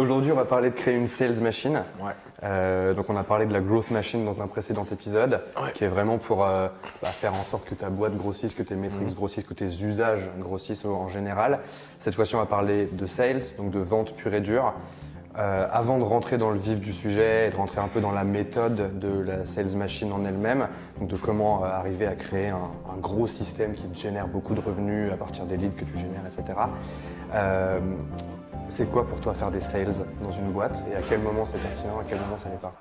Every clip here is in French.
Aujourd'hui, on va parler de créer une sales machine. Ouais. Donc, on a parlé de la growth machine dans un précédent épisode, Ouais. qui est vraiment pour faire en sorte que ta boîte grossisse, que tes métriques grossissent, que tes usages grossissent en général. Cette fois-ci, on va parler de sales, donc de vente pure et dure. Avant de rentrer dans le vif du sujet et de rentrer un peu dans la méthode de la sales machine en elle-même, donc de comment arriver à créer un gros système qui te génère beaucoup de revenus à partir des leads que tu génères, etc. C'est quoi pour toi faire des sales dans une boîte et à quel moment c'est pertinent, à quel moment ça l'est pas?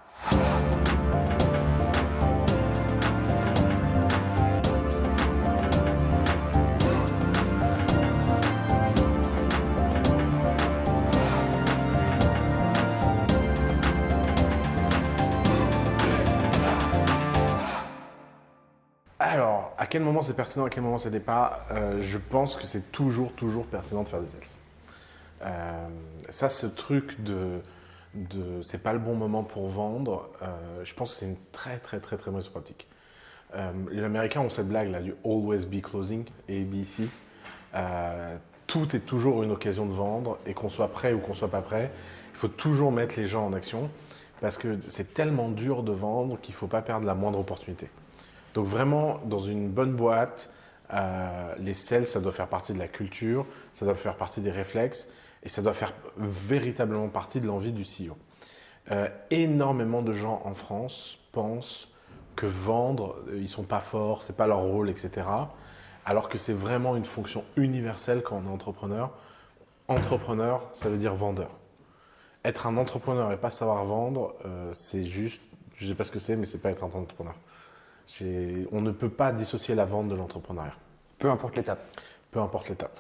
Alors, à quel moment c'est pertinent, à quel moment ça l'est pas? Je pense que c'est toujours pertinent de faire des sales. Ça, ce truc de c'est pas le bon moment pour vendre, je pense que c'est une très mauvaise pratique. Les Américains ont cette blague là du always be closing, ABC. Tout est toujours une occasion de vendre et qu'on soit prêt ou qu'on soit pas prêt, il faut toujours mettre les gens en action parce que c'est tellement dur de vendre qu'il faut pas perdre la moindre opportunité. Donc vraiment, dans une bonne boîte, les sales, ça doit faire partie de la culture, ça doit faire partie des réflexes et ça doit faire véritablement partie de l'envie du CEO. Énormément de gens en France pensent que vendre, ils sont pas forts, c'est pas leur rôle, etc. Alors que c'est vraiment une fonction universelle quand on est entrepreneur. Entrepreneur, ça veut dire vendeur. Être un entrepreneur et pas savoir vendre, c'est juste, je sais pas ce que c'est, mais c'est pas être un entrepreneur. On ne peut pas dissocier la vente de l'entrepreneuriat. Peu importe l'étape. Peu importe l'étape.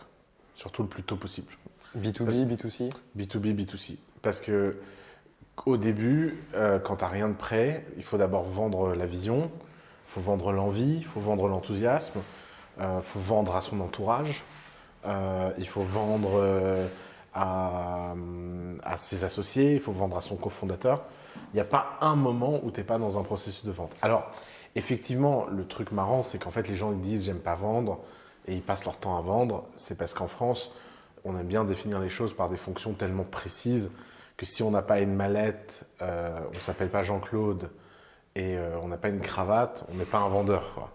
Surtout le plus tôt possible. B2B, B2C? B2B, B2C. Parce que au début, quand tu n'as rien de prêt, il faut d'abord vendre la vision, il faut vendre l'envie, il faut vendre l'enthousiasme, il faut vendre à son entourage, il faut vendre à ses associés, il faut vendre à son cofondateur. Il n'y a pas un moment où tu n'es pas dans un processus de vente. Alors, effectivement, le truc marrant, c'est qu'en fait, les gens ils disent « j'aime pas vendre » et ils passent leur temps à vendre. C'est parce qu'en France, on aime bien définir les choses par des fonctions tellement précises que si on n'a pas une mallette, on ne s'appelle pas Jean-Claude et on n'a pas une cravate, on n'est pas un vendeur, quoi.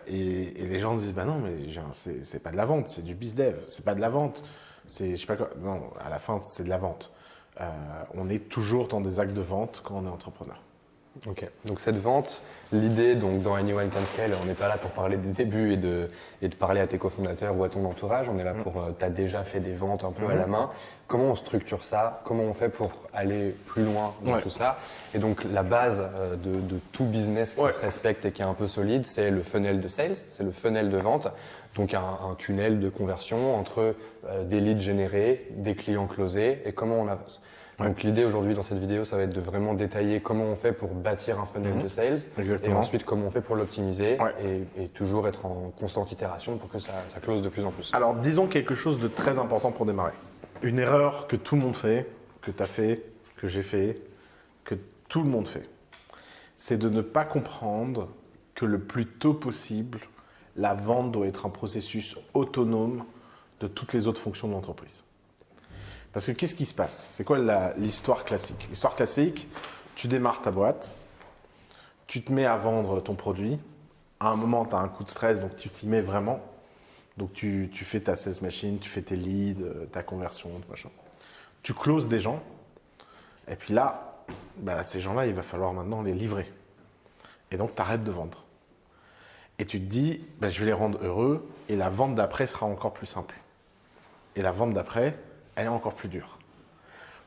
Et les gens disent « bah non, mais c'est pas de la vente, c'est du bizdev, c'est pas de la vente, c'est je sais pas quoi ». Non, à la fin, c'est de la vente. On est toujours dans des actes de vente quand on est entrepreneur. Ok, donc cette vente, l'idée donc dans Anyone Can Scale, on n'est pas là pour parler des débuts et de parler à tes cofondateurs ou à ton entourage, on est là pour, tu as déjà fait des ventes un peu à la main. Comment on structure ça? Comment on fait pour aller plus loin dans tout ça? Et donc la base de tout business qui se respecte et qui est un peu solide, c'est le funnel de sales, c'est le funnel de vente. Donc un tunnel de conversion entre des leads générés, des clients closés et comment on avance. Donc l'idée aujourd'hui dans cette vidéo, ça va être de vraiment détailler comment on fait pour bâtir un funnel de sales. Exactement. Et ensuite comment on fait pour l'optimiser et toujours être en constante itération pour que ça close de plus en plus. Alors disons quelque chose de très important pour démarrer. Une erreur que tout le monde fait, que tu as fait, que j'ai fait, que tout le monde fait, c'est de ne pas comprendre que le plus tôt possible, la vente doit être un processus autonome de toutes les autres fonctions de l'entreprise. Parce que qu'est-ce qui se passe? C'est quoi l'histoire classique? L'histoire classique, tu démarres ta boîte, tu te mets à vendre ton produit. À un moment, tu as un coup de stress, donc tu t'y mets vraiment. Donc tu fais ta sales machine, tu fais tes leads, ta conversion, machin. Tu closes des gens. Et puis là, ces gens-là, il va falloir maintenant les livrer. Et donc, tu arrêtes de vendre. Et tu te dis, je vais les rendre heureux et la vente d'après sera encore plus simple. Et la vente d'après, elle est encore plus dure.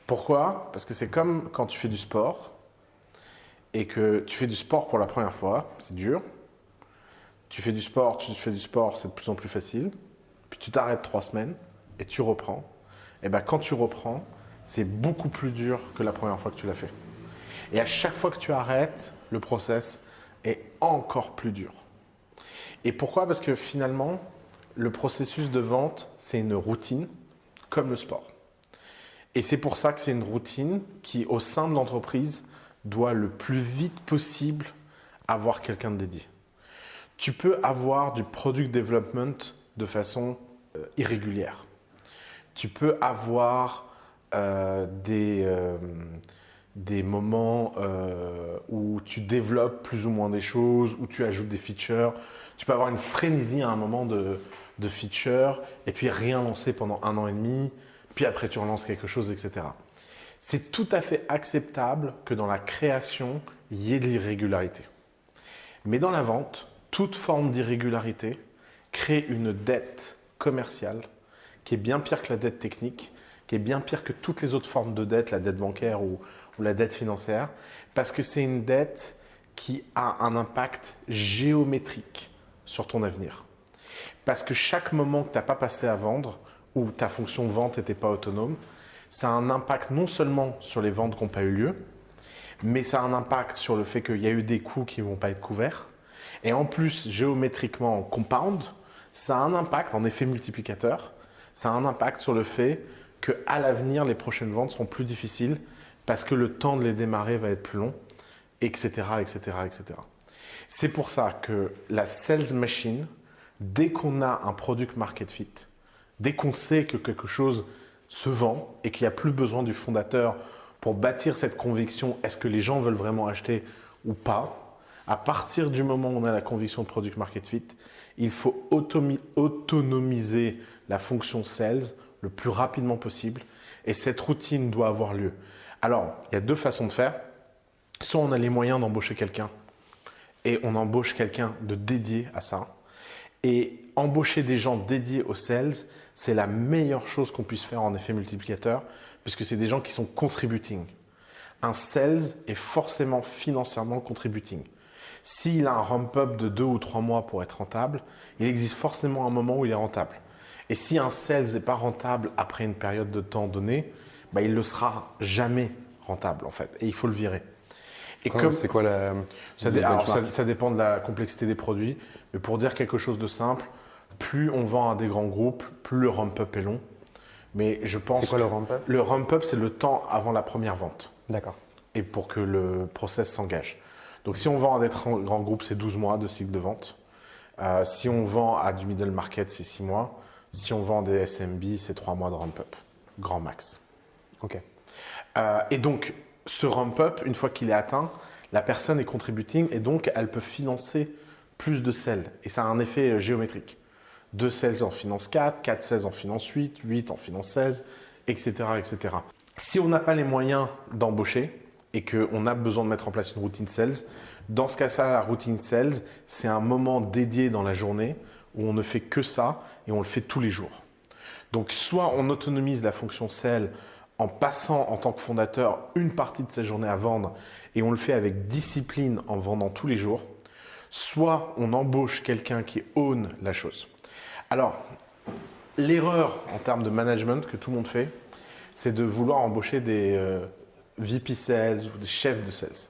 Pourquoi? Parce que c'est comme quand tu fais du sport et que tu fais du sport pour la première fois, c'est dur. Tu fais du sport, c'est de plus en plus facile. Puis tu t'arrêtes 3 semaines et tu reprends. Et quand tu reprends, c'est beaucoup plus dur que la première fois que tu l'as fait. Et à chaque fois que tu arrêtes, le process est encore plus dur. Et pourquoi? Parce que finalement, le processus de vente, c'est une routine, comme le sport. Et c'est pour ça que c'est une routine qui, au sein de l'entreprise, doit le plus vite possible avoir quelqu'un de dédié. Tu peux avoir du product development de façon irrégulière. Tu peux avoir des moments où tu développes plus ou moins des choses, où tu ajoutes des features. Tu peux avoir une frénésie à un moment de features et puis rien lancer pendant 1 an et demi, puis après tu relances quelque chose, etc. C'est tout à fait acceptable que dans la création, il y ait de l'irrégularité. Mais dans la vente, toute forme d'irrégularité crée une dette commerciale qui est bien pire que la dette technique, qui est bien pire que toutes les autres formes de dette, la dette bancaire ou la dette financière, parce que c'est une dette qui a un impact géométrique sur ton avenir. Parce que chaque moment que tu n'as pas passé à vendre, ou ta fonction vente n'était pas autonome, ça a un impact non seulement sur les ventes qui n'ont pas eu lieu, mais ça a un impact sur le fait qu'il y a eu des coûts qui ne vont pas être couverts. Et en plus, géométriquement, en compound, ça a un impact, en effet multiplicateur, ça a un impact sur le fait qu'à l'avenir, les prochaines ventes seront plus difficiles parce que le temps de les démarrer va être plus long, etc., etc., etc. C'est pour ça que la sales machine, dès qu'on a un product market fit, dès qu'on sait que quelque chose se vend et qu'il n'y a plus besoin du fondateur pour bâtir cette conviction, est-ce que les gens veulent vraiment acheter ou pas, à partir du moment où on a la conviction de product market fit, il faut autonomiser la fonction sales le plus rapidement possible et cette routine doit avoir lieu. Alors, il y a 2 façons de faire. Soit on a les moyens d'embaucher quelqu'un et on embauche quelqu'un de dédié à ça. Et embaucher des gens dédiés aux sales, c'est la meilleure chose qu'on puisse faire en effet multiplicateur, puisque c'est des gens qui sont contributing. Un sales est forcément financièrement contributing. S'il a un ramp-up de 2 ou 3 mois pour être rentable, il existe forcément un moment où il est rentable. Et si un sales n'est pas rentable après une période de temps donnée, il ne le sera jamais rentable en fait. Et il faut le virer. Et c'est quoi ça dépend de la complexité des produits. Mais pour dire quelque chose de simple, plus on vend à des grands groupes, plus le ramp-up est long. Mais je pense. C'est quoi le ramp-up? Le ramp-up, c'est le temps avant la première vente. D'accord. Et pour que le process s'engage. Donc si on vend à des grands groupes, c'est 12 mois de cycle de vente. Si on vend à du middle market, c'est 6 mois. Si on vend des SMB, c'est 3 mois de ramp-up. Grand max. Ok. Et donc, ce ramp-up, une fois qu'il est atteint, la personne est contributing et donc elle peut financer plus de sales. Et ça a un effet géométrique. 2 sales en finance 4, 4 sales en finance 8, 8 en finance 16, etc., etc. Si on n'a pas les moyens d'embaucher et qu'on a besoin de mettre en place une routine sales, dans ce cas-là, la routine sales, c'est un moment dédié dans la journée où on ne fait que ça et on le fait tous les jours. Donc, soit on autonomise la fonction sales en passant en tant que fondateur une partie de sa journée à vendre et on le fait avec discipline en vendant tous les jours, soit on embauche quelqu'un qui own la chose. Alors, l'erreur en termes de management que tout le monde fait, c'est de vouloir embaucher des VP sales ou des chefs de sales.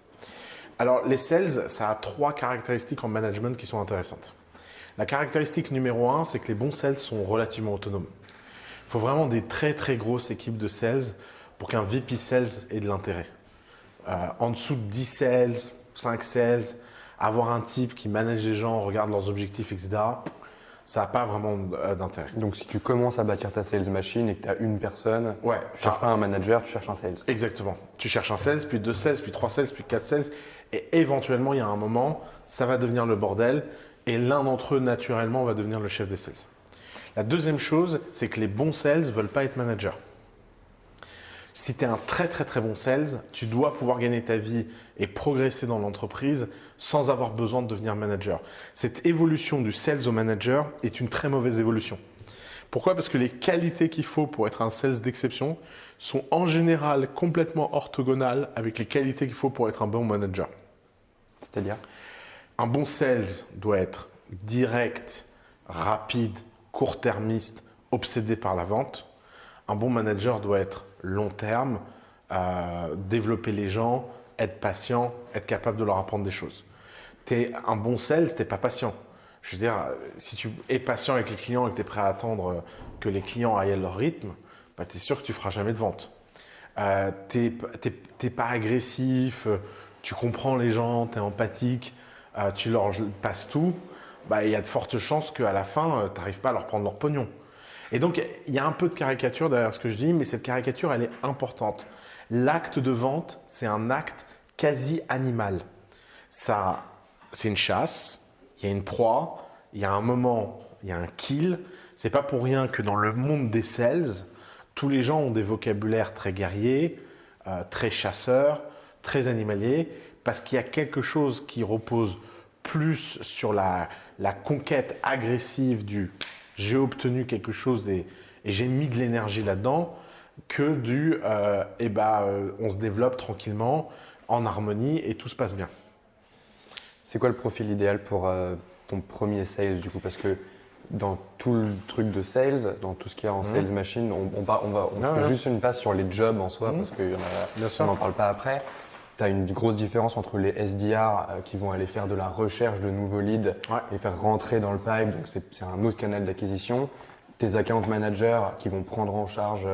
Alors, les sales, ça a 3 caractéristiques en management qui sont intéressantes. La caractéristique numéro 1, c'est que les bons sales sont relativement autonomes. Il faut vraiment des très très grosses équipes de sales pour qu'un VP sales ait de l'intérêt. En dessous de 10 sales, 5 sales, avoir un type qui manage les gens, regarde leurs objectifs, etc., ça n'a pas vraiment d'intérêt. Donc si tu commences à bâtir ta sales machine et que tu as une personne, Ouais, tu cherches pas un manager, tu cherches un sales. Exactement. Tu cherches un sales, puis 2 sales, puis 3 sales, puis 4 sales. Et éventuellement, il y a un moment, ça va devenir le bordel. Et l'un d'entre eux, naturellement, va devenir le chef des sales. La deuxième chose, c'est que les bons sales ne veulent pas être managers. Si tu es un très très très bon sales, tu dois pouvoir gagner ta vie et progresser dans l'entreprise sans avoir besoin de devenir manager. Cette évolution du sales au manager est une très mauvaise évolution. Pourquoi? Parce que les qualités qu'il faut pour être un sales d'exception sont en général complètement orthogonales avec les qualités qu'il faut pour être un bon manager. C'est-à-dire? Un bon sales doit être direct, rapide, court-termiste, obsédé par la vente. Un bon manager doit être long terme, développer les gens, être patient, être capable de leur apprendre des choses. Tu es un bon sales, tu n'es pas patient. Je veux dire, si tu es patient avec les clients et que tu es prêt à attendre que les clients aillent à leur rythme, tu es sûr que tu ne feras jamais de vente. Tu n'es pas agressif, tu comprends les gens, tu es empathique, tu leur passes tout. Il y a de fortes chances qu'à la fin, tu n'arrives pas à leur prendre leur pognon. Et donc, il y a un peu de caricature derrière ce que je dis, mais cette caricature, elle est importante. L'acte de vente, c'est un acte quasi animal. Ça, c'est une chasse, il y a une proie, il y a un moment, il y a un kill. C'est pas pour rien que dans le monde des sales, tous les gens ont des vocabulaires très guerriers, très chasseurs, très animaliers, parce qu'il y a quelque chose qui repose plus sur la conquête agressive du « j'ai obtenu quelque chose et j'ai mis de l'énergie là-dedans » que du on se développe tranquillement, en harmonie et tout se passe bien. C'est quoi le profil idéal pour ton premier sales du coup? Parce que dans tout le truc de sales, dans tout ce qu'il y a en sales machine, on fait juste une passe sur les jobs en soi parce qu'on n'en parle pas après. Tu as une grosse différence entre les SDR qui vont aller faire de la recherche de nouveaux leads et faire rentrer dans le pipe, donc c'est un autre canal d'acquisition. Tes account managers qui vont prendre en charge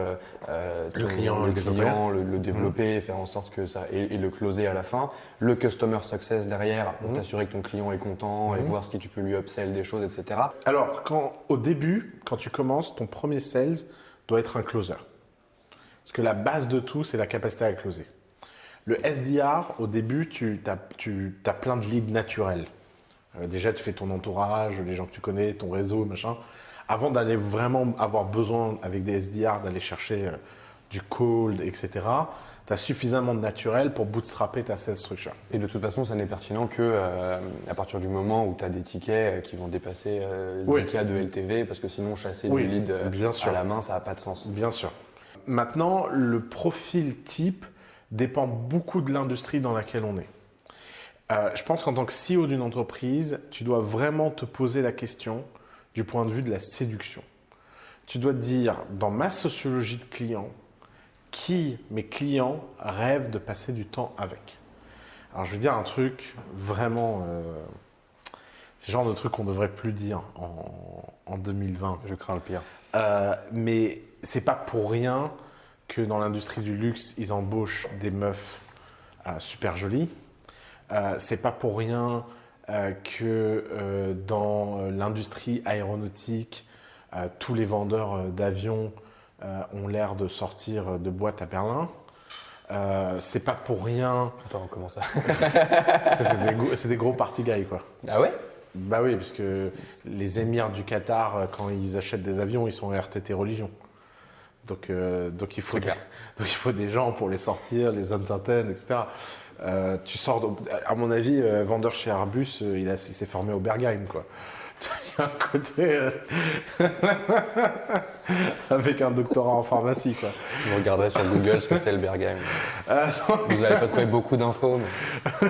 le client, le développer, faire en sorte que ça et le closer à la fin. Le customer success derrière pour t'assurer que ton client est content et voir ce que tu peux lui upsell des choses, etc. Alors, au début, quand tu commences, ton premier sales doit être un closer. Parce que la base de tout, c'est la capacité à closer. Le SDR, au début, tu as plein de leads naturels. Déjà, tu fais ton entourage, les gens que tu connais, ton réseau, machin. Avant d'aller vraiment avoir besoin, avec des SDR, d'aller chercher du cold, etc., tu as suffisamment de naturel pour bootstrapper ta sales structure. Et de toute façon, ça n'est pertinent que à partir du moment où tu as des tickets qui vont dépasser 10K de LTV, parce que sinon, chasser du lead à la main, ça n'a pas de sens. Bien sûr. Maintenant, le profil type dépend beaucoup de l'industrie dans laquelle on est. Je pense qu'en tant que CEO d'une entreprise, tu dois vraiment te poser la question du point de vue de la séduction. Tu dois te dire, dans ma sociologie de client, qui mes clients rêvent de passer du temps avec. Alors je vais dire un truc vraiment, c'est le genre de truc qu'on ne devrait plus dire en 2020. Je crains le pire. Mais c'est pas pour rien que dans l'industrie du luxe, ils embauchent des meufs super jolies. C'est pas pour rien que dans l'industrie aéronautique, tous les vendeurs d'avions ont l'air de sortir de boîte à Berlin. C'est pas pour rien. Attends, comment ça? C'est des gros party guys, quoi. Ah ouais? Bah oui, parce que les émirs du Qatar, quand ils achètent des avions, ils sont RTT religion. Donc il faut des gens pour les sortir, les entertain, etc. Tu sors, à mon avis, vendeur chez Airbus, il s'est formé au Bergheim, quoi. Il y a un côté avec un doctorat en pharmacie, quoi. Vous regarderez sur Google ce que c'est le Bergheim. Vous n'allez pas trouver beaucoup d'infos. Mais...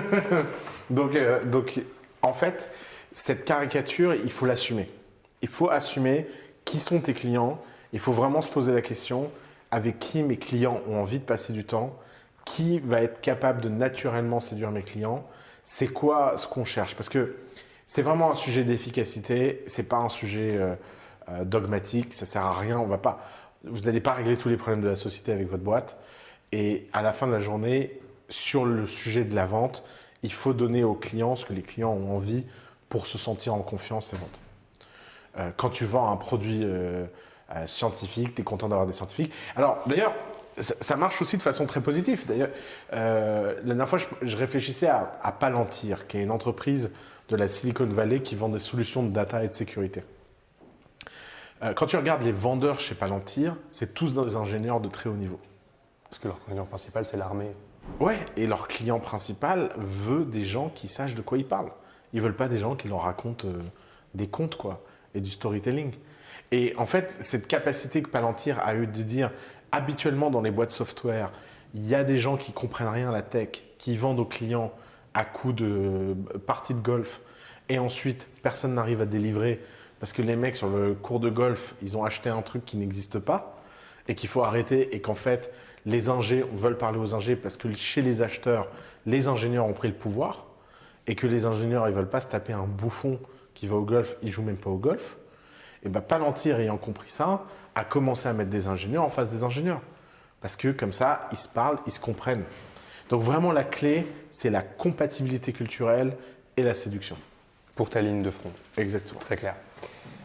donc, en fait, cette caricature, il faut l'assumer. Il faut assumer qui sont tes clients. Il faut vraiment se poser la question avec qui mes clients ont envie de passer du temps, qui va être capable de naturellement séduire mes clients, c'est quoi ce qu'on cherche. Parce que c'est vraiment un sujet d'efficacité, c'est pas un sujet dogmatique, ça sert à rien. Vous n'allez pas régler tous les problèmes de la société avec votre boîte. Et à la fin de la journée, sur le sujet de la vente, il faut donner aux clients ce que les clients ont envie pour se sentir en confiance et vendre. Quand tu vends un produit scientifique, tu es content d'avoir des scientifiques. Alors d'ailleurs, ça marche aussi de façon très positive. D'ailleurs, la dernière fois, je réfléchissais à Palantir, qui est une entreprise de la Silicon Valley qui vend des solutions de data et de sécurité. Quand tu regardes les vendeurs chez Palantir, c'est tous des ingénieurs de très haut niveau. Parce que leur client principal, c'est l'armée. Ouais, et leur client principal veut des gens qui sachent de quoi ils parlent. Ils veulent pas des gens qui leur racontent des contes, quoi, et du storytelling. Et en fait, cette capacité que Palantir a eu de dire, habituellement dans les boîtes software, il y a des gens qui comprennent rien à la tech, qui vendent aux clients à coups de parties de golf, et ensuite personne n'arrive à délivrer parce que les mecs sur le cours de golf, ils ont acheté un truc qui n'existe pas et qu'il faut arrêter, et qu'en fait les ingés veulent parler aux ingés parce que chez les acheteurs, les ingénieurs ont pris le pouvoir, et que les ingénieurs ils veulent pas se taper un bouffon qui va au golf, ils jouent même pas au golf. Et bien Palantir, ayant compris ça, a commencé à mettre des ingénieurs en face des ingénieurs. Parce que comme ça, ils se parlent, ils se comprennent. Donc vraiment, la clé, c'est la compatibilité culturelle et la séduction. Pour ta ligne de front. Exactement. Très clair.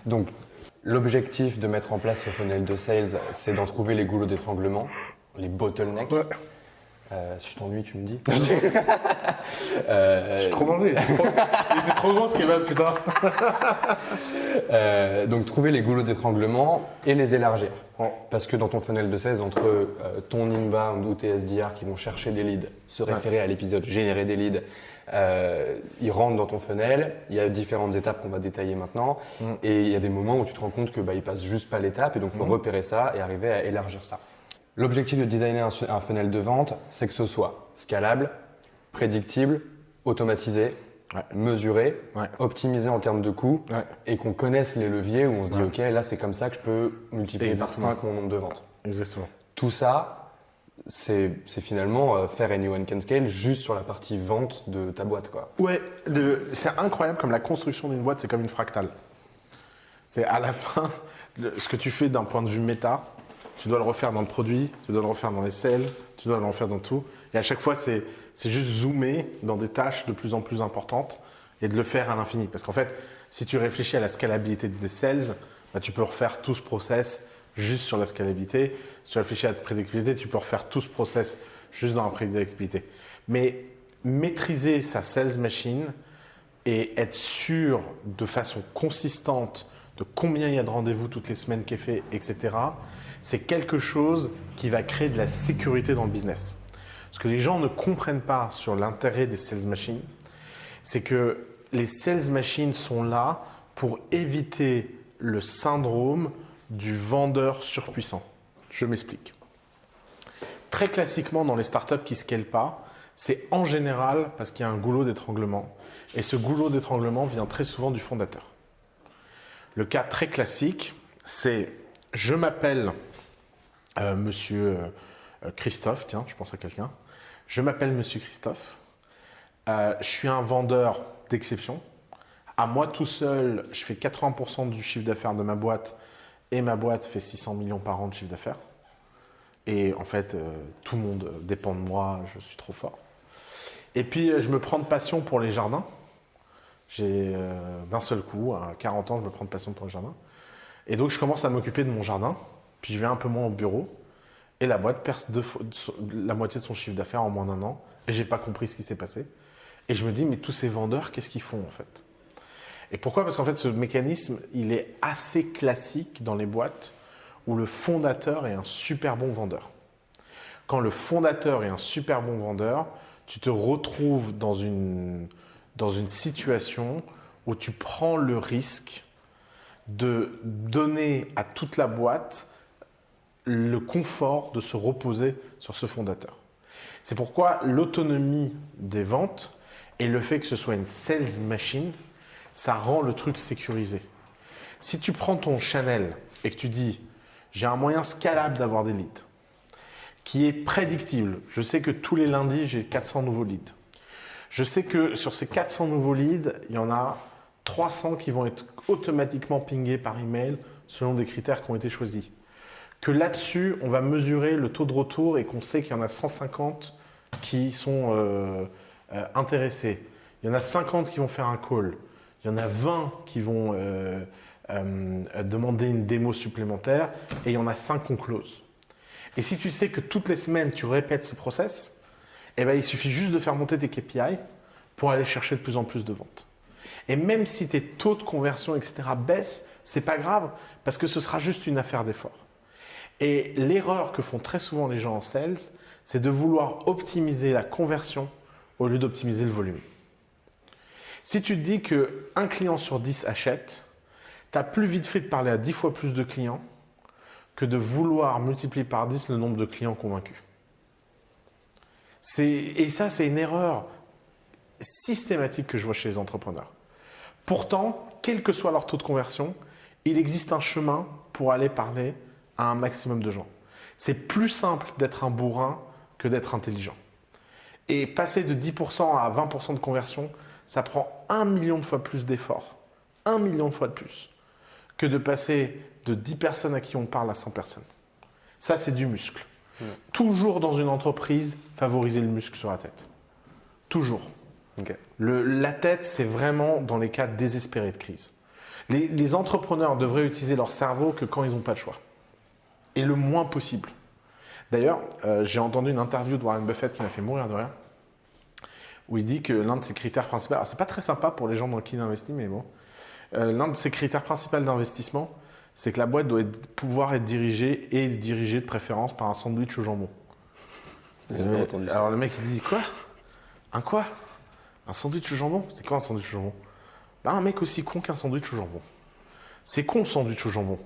Donc, L'objectif de mettre en place ce funnel de sales, c'est d'en trouver les goulots d'étranglement, les bottlenecks. Ouais. Si je t'ennuie, tu me dis. J'ai trop mangé. Il était trop gros ce kebab, putain. Donc trouver les goulots d'étranglement et les élargir. Ouais. Parce que dans ton funnel de sales, entre ton inbound ou tes SDR qui vont chercher des leads, se référer à l'épisode générer des leads, ils rentrent dans ton funnel. Il y a différentes étapes qu'on va détailler maintenant. Et il y a des moments où tu te rends compte que ils passent juste pas l'étape et donc il faut repérer ça et arriver à élargir ça. L'objectif de designer un funnel de vente, c'est que ce soit scalable, prédictible, automatisé, mesuré, optimisé en termes de coûts et qu'on connaisse les leviers où on se dit ok, là c'est comme ça que je peux multiplier par 5 mon nombre de ventes. Exactement. Tout ça, c'est finalement faire Anyone Can Scale juste sur la partie vente de ta boîte, quoi. Ouais, c'est incroyable comme la construction d'une boîte, c'est comme une fractale. C'est à la fin, ce que tu fais d'un point de vue méta, tu dois le refaire dans le produit, tu dois le refaire dans les sales, tu dois le refaire dans tout. Et à chaque fois, c'est juste zoomer dans des tâches de plus en plus importantes et de le faire à l'infini. Parce qu'en fait, si tu réfléchis à la scalabilité des sales, tu peux refaire tout ce process juste sur la scalabilité. Si tu réfléchis à la prédictibilité, tu peux refaire tout ce process juste dans la prédictibilité. Mais maîtriser sa sales machine et être sûr de façon consistante de combien il y a de rendez-vous toutes les semaines qui est fait, etc., c'est quelque chose qui va créer de la sécurité dans le business. Ce que les gens ne comprennent pas sur l'intérêt des sales machines, c'est que les sales machines sont là pour éviter le syndrome du vendeur surpuissant. Je m'explique. Très classiquement, dans les startups qui ne scalent pas, c'est en général parce qu'il y a un goulot d'étranglement. Et ce goulot d'étranglement vient très souvent du fondateur. Le cas très classique, c'est je m'appelle Monsieur Christophe, tiens, je pense à quelqu'un. Je m'appelle Monsieur Christophe. Je suis un vendeur d'exception. À moi tout seul, je fais 80% du chiffre d'affaires de ma boîte et ma boîte fait 600 millions par an de chiffre d'affaires. Et en fait, tout le monde dépend de moi, je suis trop fort. Et puis, je me prends de passion pour les jardins. J'ai d'un seul coup, à 40 ans, je me prends de passion pour les jardins. Et donc, je commence à m'occuper de mon jardin. Puis, je vais un peu moins au bureau. Et la boîte perd la moitié de son chiffre d'affaires en moins d'un an. Et j'ai pas compris ce qui s'est passé. Et je me dis, mais tous ces vendeurs, qu'est-ce qu'ils font en fait? Et pourquoi? Parce qu'en fait, ce mécanisme, il est assez classique dans les boîtes où le fondateur est un super bon vendeur. Quand le fondateur est un super bon vendeur, tu te retrouves dans une situation où tu prends le risque de donner à toute la boîte le confort de se reposer sur ce fondateur. C'est pourquoi l'autonomie des ventes et le fait que ce soit une sales machine, ça rend le truc sécurisé. Si tu prends ton Chanel et que tu dis « j'ai un moyen scalable d'avoir des leads », qui est prédictible. Je sais que tous les lundis, j'ai 400 nouveaux leads. Je sais que sur ces 400 nouveaux leads, il y en a 300 qui vont être automatiquement pingés par email selon des critères qui ont été choisis. Que là-dessus, on va mesurer le taux de retour et qu'on sait qu'il y en a 150 qui sont intéressés. Il y en a 50 qui vont faire un call. Il y en a 20 qui vont demander une démo supplémentaire et il y en a 5 qu'on close. Et si tu sais que toutes les semaines, tu répètes ce process, eh ben, il suffit juste de faire monter tes KPI pour aller chercher de plus en plus de ventes. Et même si tes taux de conversion, etc. baissent, c'est pas grave parce que ce sera juste une affaire d'effort. Et l'erreur que font très souvent les gens en sales, c'est de vouloir optimiser la conversion au lieu d'optimiser le volume. Si tu te dis qu'un client sur 10 achète, tu as plus vite fait de parler à 10 fois plus de clients que de vouloir multiplier par 10 le nombre de clients convaincus. Et ça, c'est une erreur systématique que je vois chez les entrepreneurs. Pourtant, quel que soit leur taux de conversion, il existe un chemin pour aller parler à un maximum de gens. C'est plus simple d'être un bourrin que d'être intelligent. Et passer de 10% à 20% de conversion, ça prend 1 million de fois plus d'efforts, 1 million de fois de plus, que de passer de 10 personnes à qui on parle à 100 personnes. Ça, c'est du muscle. Toujours dans une entreprise, favoriser le muscle sur la tête. Toujours. Okay. La tête, c'est vraiment dans les cas désespérés de crise. Les entrepreneurs devraient utiliser leur cerveau que quand ils n'ont pas de choix. Et le moins possible. D'ailleurs, j'ai entendu une interview de Warren Buffett qui m'a fait mourir de rire, où il dit que l'un de ses critères principaux, alors c'est pas très sympa pour les gens dans qui il investit, mais bon, l'un de ses critères principaux d'investissement, c'est que la boîte doit pouvoir être dirigée de préférence par un sandwich au jambon. J'ai jamais entendu ça. Alors le mec il dit quoi? Un quoi? Un sandwich au jambon? C'est quoi un sandwich au jambon? Bah, un mec aussi con qu'un sandwich au jambon. C'est con le sandwich au jambon.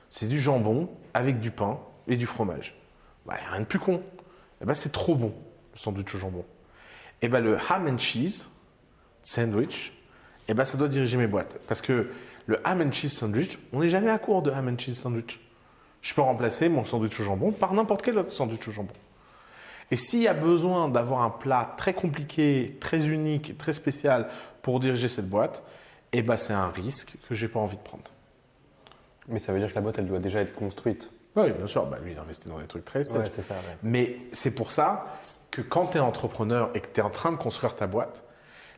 C'est du jambon avec du pain et du fromage. Bah, y a rien de plus con. Et bah, c'est trop bon, le sandwich au jambon. Et bah, le ham and cheese sandwich, et bah, ça doit diriger mes boîtes. Parce que le ham and cheese sandwich, on n'est jamais à court de ham and cheese sandwich. Je peux remplacer mon sandwich au jambon par n'importe quel autre sandwich au jambon. Et s'il y a besoin d'avoir un plat très compliqué, très unique, très spécial pour diriger cette boîte, eh ben c'est un risque que j'ai pas envie de prendre. Mais ça veut dire que la boîte, elle doit déjà être construite. Oui, bien sûr. Bah, lui, il investit dans des trucs très safe. Ouais, c'est ça. Ouais. Mais c'est pour ça que quand tu es entrepreneur et que tu es en train de construire ta boîte,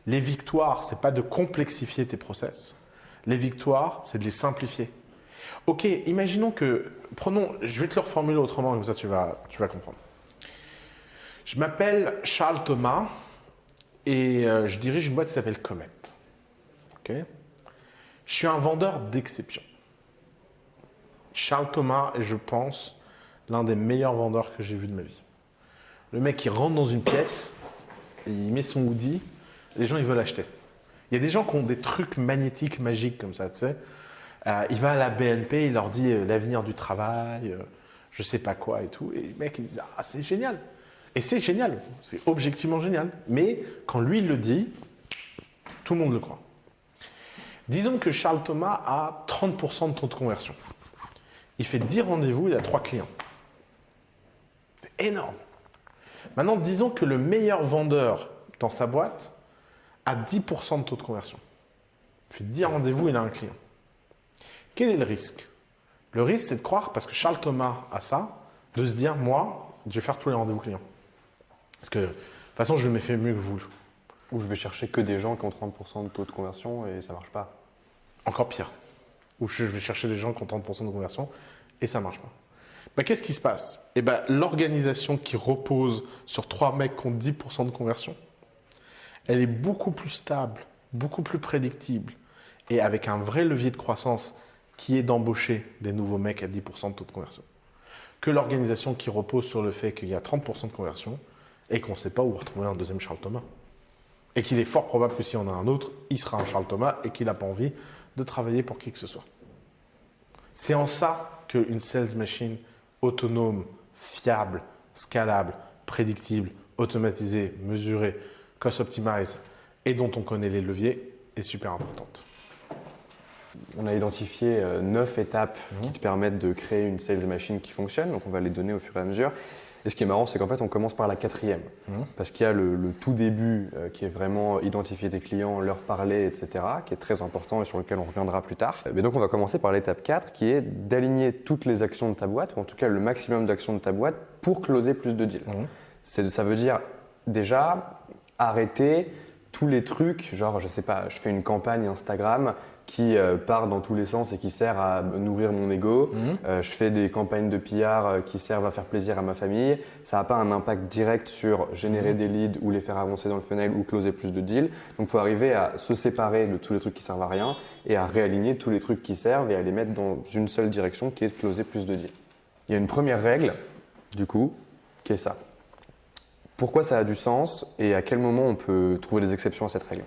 les victoires, c'est pas de complexifier tes process. Les victoires, c'est de les simplifier. Ok, imaginons que, je vais te le reformuler autrement, comme ça tu vas comprendre. Je m'appelle Charles Thomas et je dirige une boîte qui s'appelle Comet. Okay. Je suis un vendeur d'exception. Charles Thomas est, je pense, l'un des meilleurs vendeurs que j'ai vu de ma vie. Le mec, il rentre dans une pièce, et il met son hoodie, les gens, ils veulent acheter. Il y a des gens qui ont des trucs magnétiques, magiques comme ça, tu sais. Il va à la BNP, il leur dit l'avenir du travail, je sais pas quoi et tout. Et les mecs, ils disent ah, c'est génial. Et c'est génial, c'est objectivement génial. Mais quand lui, il le dit, tout le monde le croit. Disons que Charles Thomas a 30% de taux de conversion. Il fait 10 rendez-vous, il a 3 clients. C'est énorme. Maintenant, disons que le meilleur vendeur dans sa boîte a 10% de taux de conversion. Il fait 10 rendez-vous, il a un client. Quel est le risque? Le risque, c'est de croire, parce que Charles Thomas a ça, de se dire, moi, je vais faire tous les rendez-vous clients. Parce que, de toute façon, je le fais mieux que vous. Ou je vais chercher que des gens qui ont 30% de taux de conversion et ça marche pas. Encore pire. Ou je vais chercher des gens qui ont 30% de conversion et ça marche pas. Ben, qu'est-ce qui se passe? Eh ben, l'organisation qui repose sur 3 mecs qui ont 10% de conversion, elle est beaucoup plus stable, beaucoup plus prédictible et avec un vrai levier de croissance qui est d'embaucher des nouveaux mecs à 10% de taux de conversion. Que l'organisation qui repose sur le fait qu'il y a 30% de conversion et qu'on ne sait pas où retrouver un deuxième Charles Thomas. Et qu'il est fort probable que si on a un autre, il sera un Charles Thomas et qu'il n'a pas envie de travailler pour qui que ce soit. C'est en ça qu'une sales machine autonome, fiable, scalable, prédictible, automatisée, mesurée, cost optimize et dont on connaît les leviers est super importante. On a identifié 9 étapes qui te permettent de créer une sales machine qui fonctionne, donc on va les donner au fur et à mesure. Et ce qui est marrant, c'est qu'en fait, on commence par la 4e. Parce qu'il y a le tout début qui est vraiment identifier tes clients, leur parler, etc., qui est très important et sur lequel on reviendra plus tard. Mais donc, on va commencer par l'étape 4, qui est d'aligner toutes les actions de ta boîte, ou en tout cas le maximum d'actions de ta boîte, pour closer plus de deals. Ça veut dire déjà arrêter tous les trucs, genre, je sais pas, je fais une campagne Instagram qui part dans tous les sens et qui sert à nourrir mon ego. Je fais des campagnes de PR qui servent à faire plaisir à ma famille. Ça n'a pas un impact direct sur générer des leads ou les faire avancer dans le funnel ou closer plus de deals. Donc, il faut arriver à se séparer de tous les trucs qui servent à rien et à réaligner tous les trucs qui servent et à les mettre dans une seule direction qui est de closer plus de deals. Il y a une première règle, du coup, qui est ça. Pourquoi ça a du sens et à quel moment on peut trouver des exceptions à cette règle?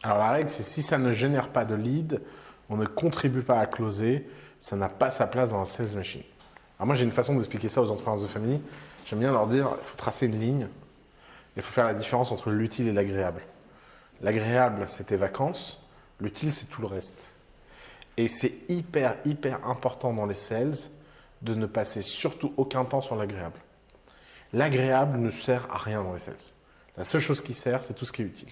Alors la règle, c'est si ça ne génère pas de lead, on ne contribue pas à closer, ça n'a pas sa place dans la sales machine. Alors moi, j'ai une façon d'expliquer ça aux entrepreneurs de famille. J'aime bien leur dire, il faut tracer une ligne, il faut faire la différence entre l'utile et l'agréable. L'agréable, c'est tes vacances, l'utile, c'est tout le reste. Et c'est hyper important dans les sales de ne passer surtout aucun temps sur l'agréable. L'agréable ne sert à rien dans les sales. La seule chose qui sert, c'est tout ce qui est utile.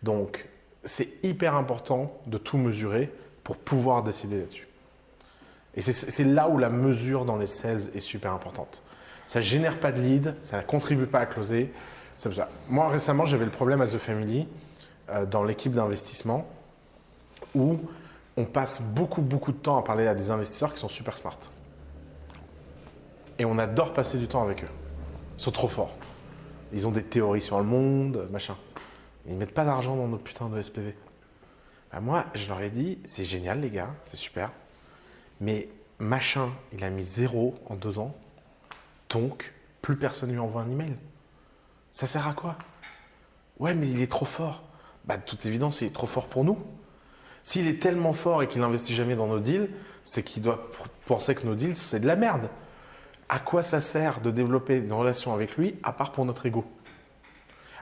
Donc, c'est hyper important de tout mesurer pour pouvoir décider là-dessus. Et c'est là où la mesure dans les sales est super importante. Ça ne génère pas de lead, ça ne contribue pas à closer. C'est ça. Moi, récemment, j'avais le problème à The Family dans l'équipe d'investissement où on passe beaucoup de temps à parler à des investisseurs qui sont super smart. Et on adore passer du temps avec eux. Ils sont trop forts. Ils ont des théories sur le monde, machin. Ils ne mettent pas d'argent dans notre putain de SPV. Ben moi, je leur ai dit, c'est génial les gars, c'est super. Mais machin, il a mis 0 en 2 ans. Donc, plus personne lui envoie un email. Ça sert à quoi? Ouais, mais il est trop fort. Bah, de toute évidence, il est trop fort pour nous. S'il est tellement fort et qu'il n'investit jamais dans nos deals, c'est qu'il doit penser que nos deals, c'est de la merde. À quoi ça sert de développer une relation avec lui, à part pour notre ego?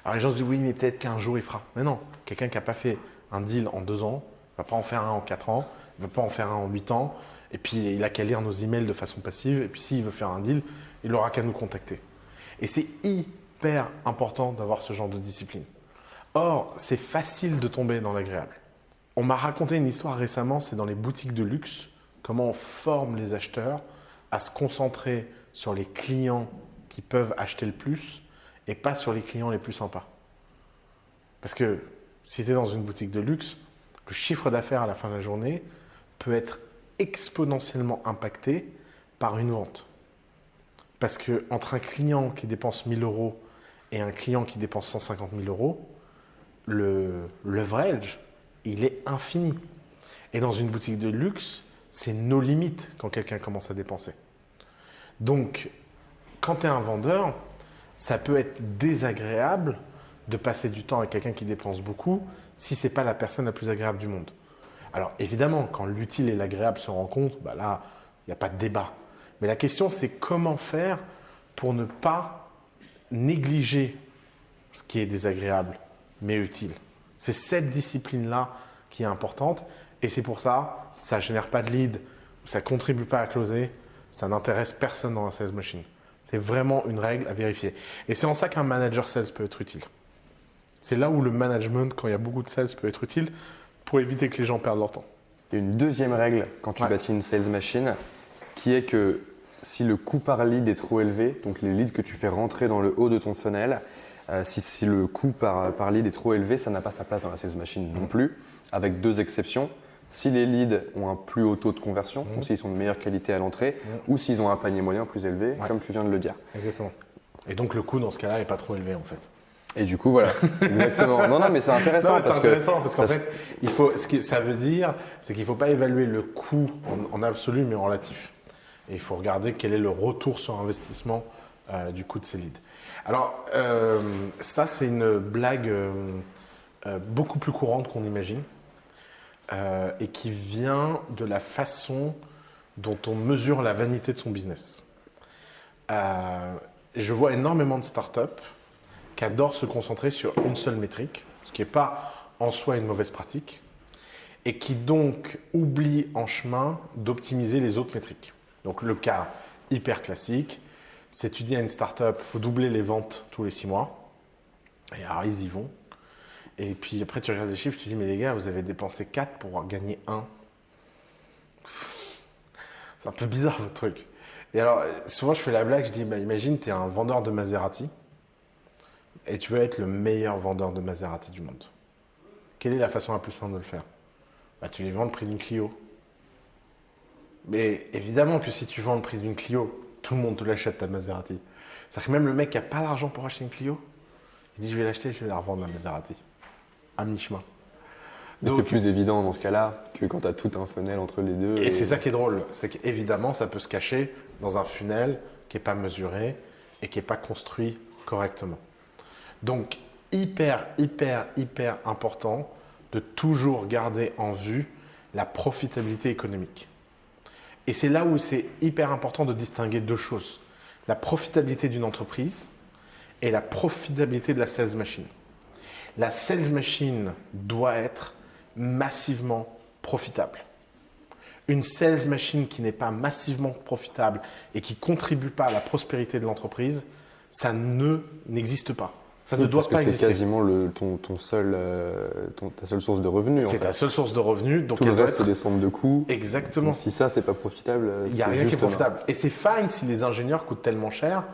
Alors les gens se disent, oui, mais peut-être qu'un jour il fera. Mais non, quelqu'un qui n'a pas fait un deal en 2 ans, ne va pas en faire un en 4 ans, ne va pas en faire un en 8 ans, et puis il n'a qu'à lire nos emails de façon passive, et puis s'il veut faire un deal, il n'aura qu'à nous contacter. Et c'est hyper important d'avoir ce genre de discipline. Or, c'est facile de tomber dans l'agréable. On m'a raconté une histoire récemment, c'est dans les boutiques de luxe, comment on forme les acheteurs à se concentrer sur les clients qui peuvent acheter le plus et pas sur les clients les plus sympas. Parce que si tu es dans une boutique de luxe, le chiffre d'affaires à la fin de la journée peut être exponentiellement impacté par une vente. Parce qu'entre un client qui dépense 1 000 € et un client qui dépense 150 000 €, le leverage, il est infini. Et dans une boutique de luxe, c'est nos limites quand quelqu'un commence à dépenser. Donc, quand tu es un vendeur, ça peut être désagréable de passer du temps avec quelqu'un qui dépense beaucoup si ce n'est pas la personne la plus agréable du monde. Alors, évidemment, quand l'utile et l'agréable se rencontrent, bah là, il n'y a pas de débat. Mais la question, c'est comment faire pour ne pas négliger ce qui est désagréable, mais utile. C'est cette discipline-là qui est importante. Et c'est pour ça, ça ne génère pas de lead, ça ne contribue pas à closer, ça n'intéresse personne dans la sales machine. C'est vraiment une règle à vérifier. Et c'est en ça qu'un manager sales peut être utile. C'est là où le management, quand il y a beaucoup de sales, peut être utile pour éviter que les gens perdent leur temps. Il y a une deuxième règle quand tu bâtis une sales machine qui est que si le coût par lead est trop élevé, donc les leads que tu fais rentrer dans le haut de ton funnel, si le coût par lead est trop élevé, ça n'a pas sa place dans la sales machine non plus, avec 2 exceptions. Si les leads ont un plus haut taux de conversion, donc s'ils sont de meilleure qualité à l'entrée, ou s'ils ont un panier moyen plus élevé, comme tu viens de le dire. Exactement. Et donc le coût dans ce cas-là n'est pas trop élevé en fait. Et du coup, voilà, exactement. Non, mais c'est intéressant. Parce qu'en fait, ce que ça veut dire, c'est qu'il ne faut pas évaluer le coût en absolu, mais en relatif. Et il faut regarder quel est le retour sur investissement du coût de ces leads. Alors, ça, c'est une blague beaucoup plus courante qu'on imagine et qui vient de la façon dont on mesure la vanité de son business. Je vois énormément de startups qui adorent se concentrer sur une seule métrique, ce qui n'est pas en soi une mauvaise pratique, et qui donc oublient en chemin d'optimiser les autres métriques. Donc le cas hyper classique, c'est tu dis à une startup, il faut doubler les ventes tous les 6 mois, et alors ils y vont. Et puis après tu regardes les chiffres, tu dis mais les gars, vous avez dépensé 4 pour gagner 1. C'est un peu bizarre votre truc. Et alors souvent je fais la blague, je dis bah, imagine tu es un vendeur de Maserati, et tu veux être le meilleur vendeur de Maserati du monde. Quelle est la façon la plus simple de le faire? Bah, tu les vends le prix d'une Clio. Mais évidemment que si tu vends le prix d'une Clio, tout le monde te l'achète ta Maserati. C'est-à-dire que même le mec qui n'a pas l'argent pour acheter une Clio, il se dit je vais l'acheter, je vais la revendre la Maserati. À mi-chemin. Mais c'est plus évident dans ce cas-là que quand tu as tout un funnel entre les deux. Et c'est ça qui est drôle, c'est qu'évidemment ça peut se cacher dans un funnel qui n'est pas mesuré et qui n'est pas construit correctement. Donc, hyper important de toujours garder en vue la profitabilité économique. Et c'est là où c'est hyper important de distinguer 2 choses. La profitabilité d'une entreprise et la profitabilité de la sales machine. La sales machine doit être massivement profitable. Une sales machine qui n'est pas massivement profitable et qui ne contribue pas à la prospérité de l'entreprise, ça n'existe pas. Ça ne doit pas exister. C'est quasiment ta seule source de revenus. C'est ta seule source de revenus. Donc tout le reste, c'est des centres de coûts. Exactement. Donc si ça, c'est pas profitable, il n'y a rien qui est profitable. Et c'est fine si les ingénieurs coûtent tellement cher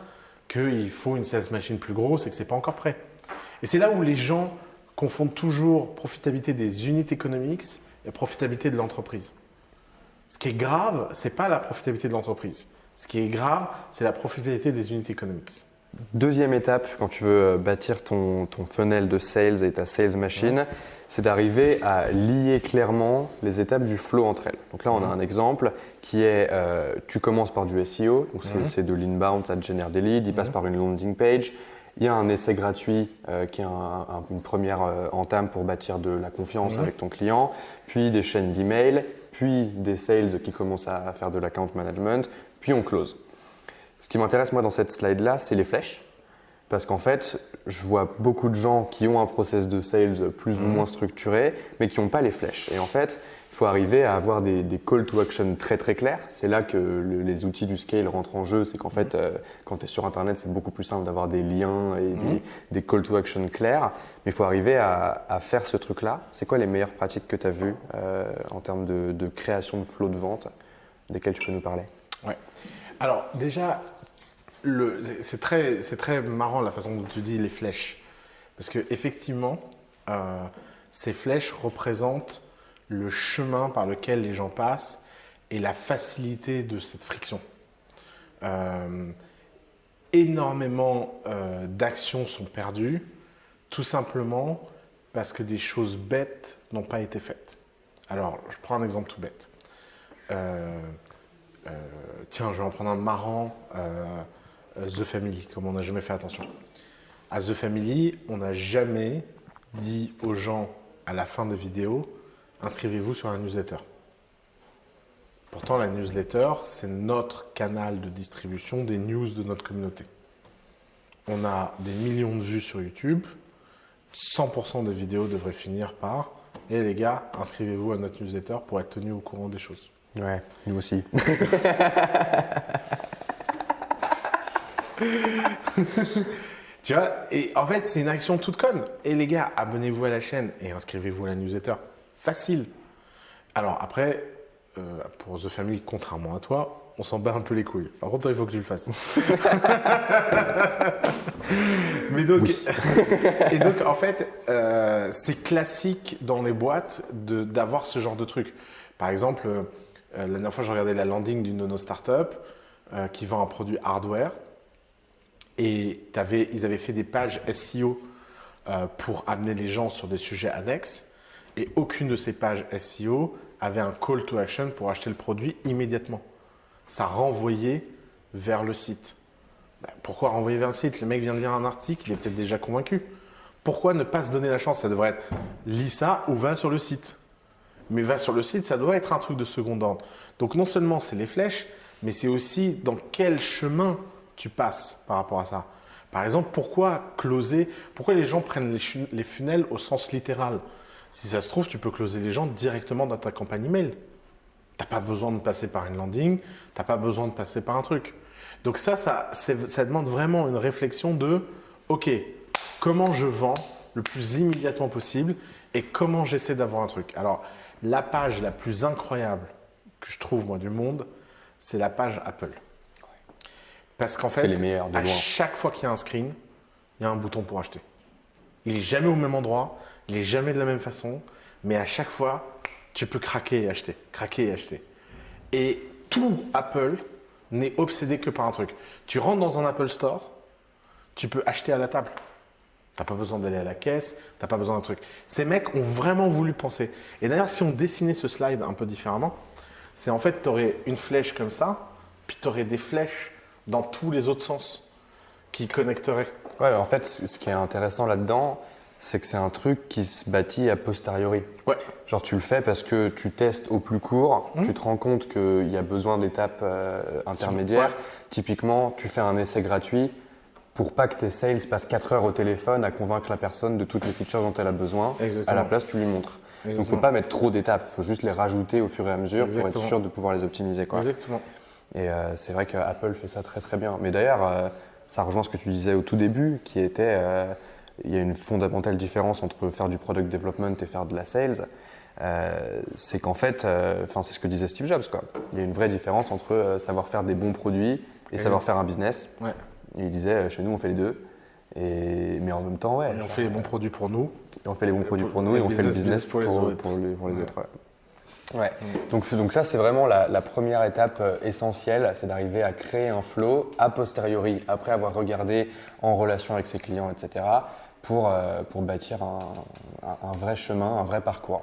qu'il faut une sales machine plus grosse et que ce n'est pas encore prêt. Et c'est là où les gens confondent toujours profitabilité des unit economics la profitabilité de l'entreprise. Ce qui est grave, c'est pas la profitabilité de l'entreprise. Ce qui est grave, c'est la profitabilité des unit economics. Deuxième étape, quand tu veux bâtir ton funnel de sales et ta sales machine, c'est d'arriver à lier clairement les étapes du flow entre elles. Donc là, on a un exemple qui est, tu commences par du SEO, donc c'est de l'inbound, ça te génère des leads, il passe par une landing page. Il y a un essai gratuit qui est une première entame pour bâtir de la confiance avec ton client, puis des chaînes d'email, puis des sales qui commencent à faire de l'account management, puis on close. Ce qui m'intéresse moi dans cette slide-là, c'est les flèches. Parce qu'en fait, je vois beaucoup de gens qui ont un process de sales plus ou moins structuré, mais qui n'ont pas les flèches. Et en fait, il faut arriver à avoir des call to action très très clairs. C'est là que les outils du scale rentrent en jeu. C'est qu'en fait, quand tu es sur Internet, c'est beaucoup plus simple d'avoir des liens et des call to action clairs. Mais il faut arriver à faire ce truc-là. C'est quoi les meilleures pratiques que tu as vues en termes de création de flow de vente, desquelles tu peux nous parler? Ouais. Alors déjà, c'est très marrant la façon dont tu dis les flèches. Parce qu'effectivement, ces flèches représentent le chemin par lequel les gens passent et la facilité de cette friction. Énormément d'actions sont perdues, tout simplement parce que des choses bêtes n'ont pas été faites. Alors, je prends un exemple tout bête. Tiens, je vais en prendre un marrant, The Family, comme on n'a jamais fait attention. À The Family, on n'a jamais dit aux gens à la fin des vidéos, inscrivez-vous sur la newsletter. Pourtant, la newsletter, c'est notre canal de distribution des news de notre communauté. On a des millions de vues sur YouTube. 100% des vidéos devraient finir par « Et les gars, inscrivez-vous à notre newsletter pour être tenus au courant des choses. » Ouais, nous aussi. Tu vois, et en fait, c'est une action toute conne. Et les gars, abonnez-vous à la chaîne et inscrivez-vous à la newsletter. Facile. Alors après, pour The Family, contrairement à toi, on s'en bat un peu les couilles. Par contre, toi, il faut que tu le fasses. Mais donc, et donc, en fait, c'est classique dans les boîtes d'avoir ce genre de truc. Par exemple, la dernière fois, je regardais la landing d'une de nos startups qui vend un produit hardware. Et ils avaient fait des pages SEO pour amener les gens sur des sujets annexes. Et aucune de ces pages SEO avait un call to action pour acheter le produit immédiatement. Ça renvoyait vers le site. Pourquoi renvoyer vers le site? Le mec vient de lire un article, il est peut-être déjà convaincu. Pourquoi ne pas se donner la chance? Ça devrait être lis ça ou va sur le site. Mais va sur le site, ça doit être un truc de second ordre. Donc non seulement c'est les flèches, mais c'est aussi dans quel chemin tu passes par rapport à ça. Par exemple, pourquoi closer? Pourquoi les gens prennent les funnels au sens littéral? Si ça se trouve, tu peux closer les gens directement dans ta campagne email. Tu n'as pas besoin de passer par une landing, tu n'as pas besoin de passer par un truc. Donc ça demande vraiment une réflexion de ok, comment je vends le plus immédiatement possible et comment j'essaie d'avoir un truc. Alors, la page la plus incroyable que je trouve, moi, du monde, c'est la page Apple. Parce qu'en fait, à chaque fois qu'il y a un screen, il y a un bouton pour acheter. Il n'est jamais au même endroit, il n'est jamais de la même façon, mais à chaque fois, tu peux craquer et acheter, craquer et acheter. Et tout Apple n'est obsédé que par un truc. Tu rentres dans un Apple Store, tu peux acheter à la table. Tu n'as pas besoin d'aller à la caisse, tu n'as pas besoin d'un truc. Ces mecs ont vraiment voulu penser. Et d'ailleurs, si on dessinait ce slide un peu différemment, c'est en fait, tu aurais une flèche comme ça, puis tu aurais des flèches dans tous les autres sens qui connecteraient. Ouais, en fait, ce qui est intéressant là-dedans, c'est que c'est un truc qui se bâtit a posteriori. Ouais. Genre, tu le fais parce que tu testes au plus court, tu te rends compte qu'il y a besoin d'étapes intermédiaires. Ouais. Typiquement, tu fais un essai gratuit pour pas que tes sales passent 4 heures au téléphone à convaincre la personne de toutes les features dont elle a besoin. Exactement. À la place, tu lui montres. Exactement. Donc, il ne faut pas mettre trop d'étapes, il faut juste les rajouter au fur et à mesure. Exactement. Pour être sûr de pouvoir les optimiser, quoi. Exactement. Et c'est vrai qu'Apple fait ça très très bien. Mais d'ailleurs, ça rejoint ce que tu disais au tout début, qui était il y a une fondamentale différence entre faire du product development et faire de la sales. C'est qu'en fait, c'est ce que disait Steve Jobs, quoi. Il y a une vraie différence entre savoir faire des bons produits et savoir faire un business. Ouais. Et il disait, chez nous, on fait les deux. Mais en même temps, ouais. Et on fait les bons produits pour nous. Et on fait les bons produits pour nous et on fait le business pour les autres. Ouais. Ouais. Donc ça, c'est vraiment la première étape essentielle, c'est d'arriver à créer un flow a posteriori, après avoir regardé en relation avec ses clients, etc., pour bâtir un vrai chemin, un vrai parcours.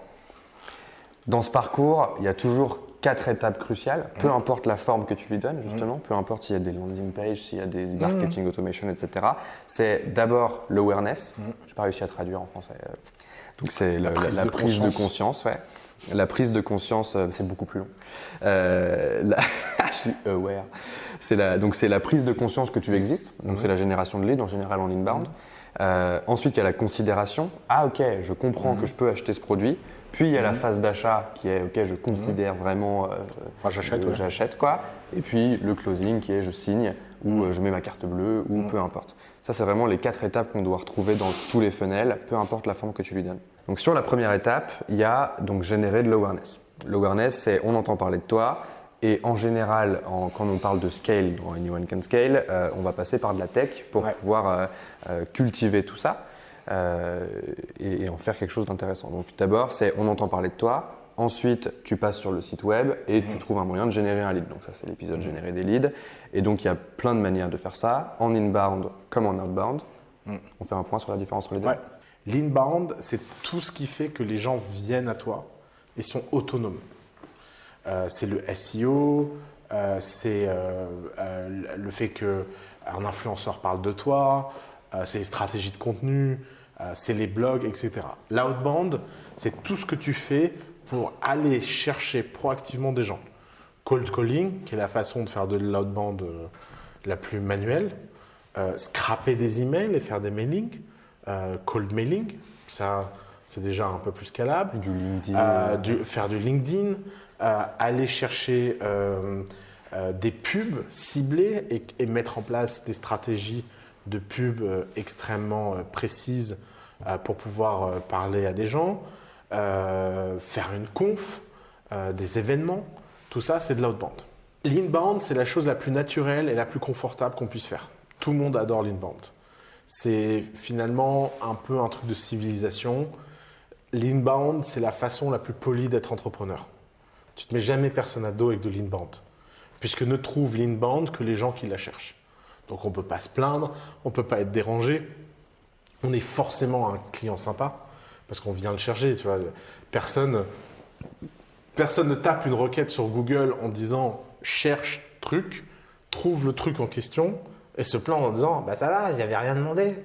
Dans ce parcours, il y a toujours 4 étapes cruciales, peu importe la forme que tu lui donnes, justement, peu importe s'il y a des landing pages, s'il y a des marketing automation, etc. C'est d'abord l'awareness, je n'ai pas réussi à traduire en français. Donc c'est la prise de conscience, ouais. La prise de conscience, c'est beaucoup plus long. Je suis aware. Donc c'est la prise de conscience que tu existes, donc c'est la génération de leads en général en inbound. Ensuite, il y a la considération. Ah ok, je comprends que je peux acheter ce produit. Puis il y a la phase d'achat qui est ok, je considère vraiment, j'achète quoi. Et puis le closing qui est je signe ou je mets ma carte bleue ou peu importe. Ça, c'est vraiment les 4 étapes qu'on doit retrouver dans tous les funnels, peu importe la forme que tu lui donnes. Donc sur la première étape, il y a donc générer de l'awareness. L'awareness, c'est on entend parler de toi. Et en général, quand on parle de scale, dans Anyone Can Scale, on va passer par de la tech pour pouvoir cultiver tout ça et en faire quelque chose d'intéressant. Donc d'abord, c'est on entend parler de toi. Ensuite, tu passes sur le site web et tu trouves un moyen de générer un lead. Donc ça, c'est l'épisode générer des leads. Et donc, il y a plein de manières de faire ça, en inbound comme en outbound. On fait un point sur la différence entre les deux. Ouais. L'inbound, c'est tout ce qui fait que les gens viennent à toi et sont autonomes. C'est le SEO, c'est le fait qu'un influenceur parle de toi, c'est les stratégies de contenu, c'est les blogs, etc. L'outbound, c'est tout ce que tu fais pour aller chercher proactivement des gens. Cold calling, qui est la façon de faire de l'outbound la plus manuelle. Scraper des emails et faire des mailings. Cold mailing, ça c'est déjà un peu plus scalable. Du LinkedIn. Faire du LinkedIn. Aller chercher des pubs ciblées et mettre en place des stratégies de pubs extrêmement précises pour pouvoir parler à des gens, faire une conf, des événements, tout ça c'est de l'outbound. L'inbound, c'est la chose la plus naturelle et la plus confortable qu'on puisse faire. Tout le monde adore l'inbound. C'est finalement un peu un truc de civilisation. L'inbound, c'est la façon la plus polie d'être entrepreneur. Tu ne te mets jamais personne à dos avec de l'inbound, puisque ne trouve l'inbound que les gens qui la cherchent. Donc on ne peut pas se plaindre, on ne peut pas être dérangé. On est forcément un client sympa, parce qu'on vient le chercher. Tu vois. Personne ne tape une requête sur Google en disant « cherche truc », trouve le truc en question et se plaint en disant « bah ça va, j'avais rien demandé ».